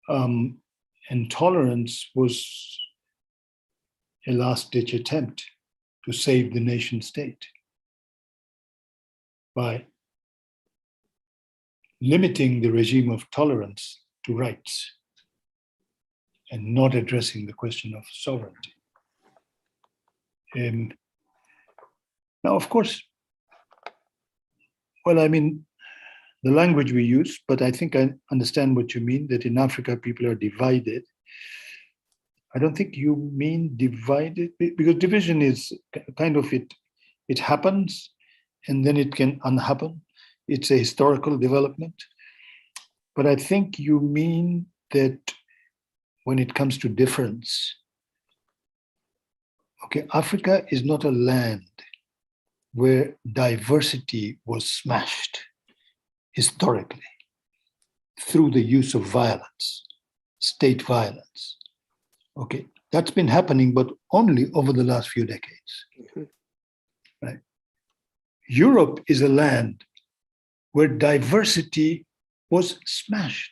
And tolerance was a last-ditch attempt to save the nation state by limiting the regime of tolerance to rights and not addressing the question of sovereignty. Now, of course, well, I mean, the language we use, but I think I understand what you mean, that in Africa, people are divided. I don't think you mean divided, because division is kind of it happens and then it can unhappen. It's a historical development. But I think you mean that when it comes to difference, okay, Africa is not a land where diversity was smashed historically through the use of violence, state violence. Okay, that's been happening, but only over the last few decades. Right? Europe is a land where diversity was smashed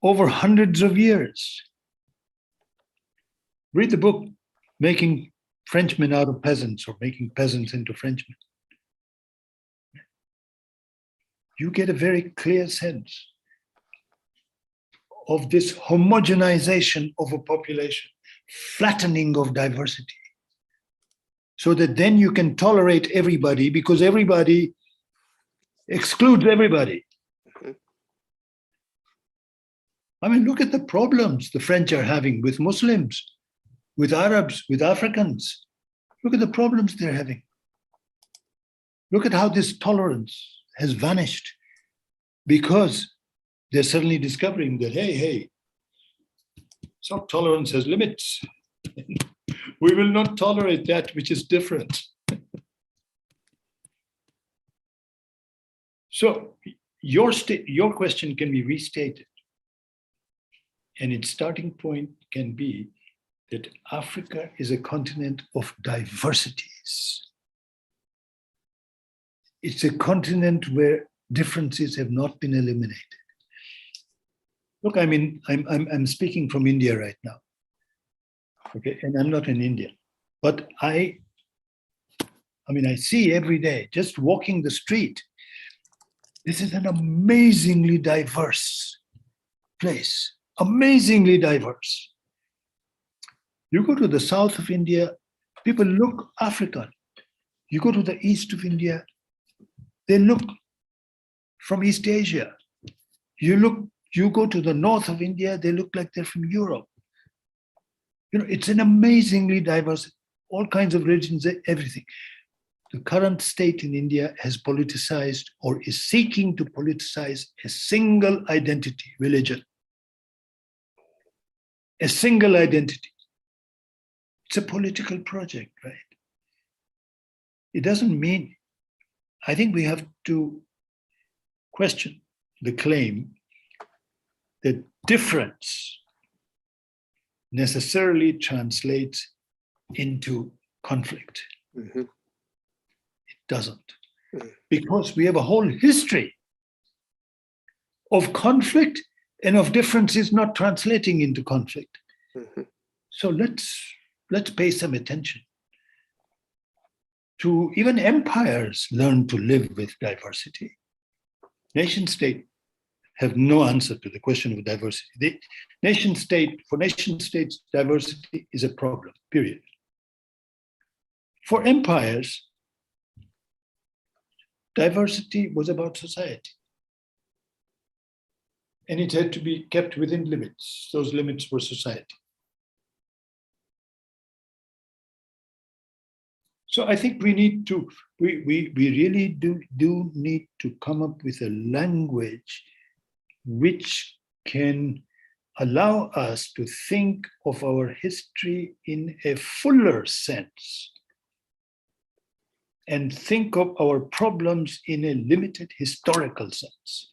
over hundreds of years. Read the book, Making Frenchmen Out of Peasants, or Making Peasants into Frenchmen. You get a very clear sense of this homogenization of a population, flattening of diversity, so that then you can tolerate everybody because everybody excludes everybody. I mean, look at the problems the French are having with Muslims, with Arabs, with Africans. Look at the problems they're having. Look at how this tolerance has vanished because they're suddenly discovering that, hey, some tolerance has limits. We will not tolerate that which is different. So your question can be restated. And its starting point can be that Africa is a continent of diversities. It's a continent where differences have not been eliminated. Look, I mean, I'm speaking from India right now, okay, and I'm not an Indian, but I mean, I see every day, just walking the street, this is an amazingly diverse place, amazingly diverse. You go to the south of India, people look African. You go to the east of India, they look from East Asia. You go to the north of India, they look like they're from Europe. You know, it's an amazingly diverse, all kinds of religions, everything. The current state in India has politicized or is seeking to politicize a single identity, religion. A single identity. It's a political project, right? It doesn't mean, I think we have to question the claim that difference necessarily translates into conflict. Mm-hmm. It doesn't. Because we have a whole history of conflict and of differences not translating into conflict. Mm-hmm. So let's pay some attention to even empires learn to live with diversity. Nation state have no answer to the question of diversity. For nation states, diversity is a problem, period. For empires, diversity was about society. And it had to be kept within limits. Those limits were society. So I think we need to, we really do need to come up with a language which can allow us to think of our history in a fuller sense and think of our problems in a limited historical sense.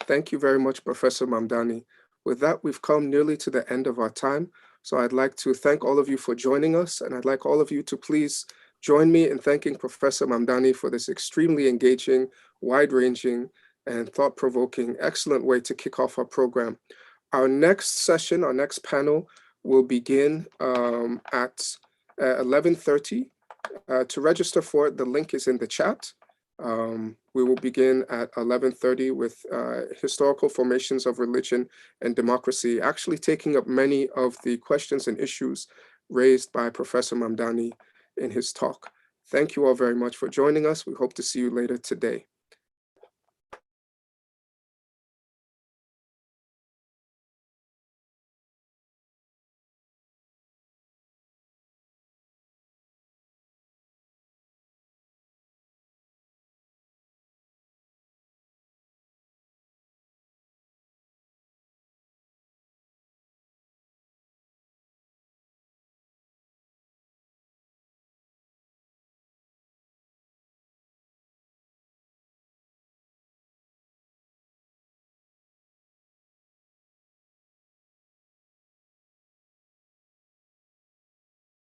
Thank you very much, Professor Mamdani. With that, we've come nearly to the end of our time. So I'd like to thank all of you for joining us, and I'd like all of you to please join me in thanking Professor Mamdani for this extremely engaging, wide-ranging, and thought-provoking, excellent way to kick off our program. Our next session, our next panel, will begin at 11:30. To register for it, the link is in the chat. We will begin at 11:30 with historical formations of religion and democracy, actually taking up many of the questions and issues raised by Professor Mamdani in his talk. Thank you all very much for joining us. We hope to see you later today.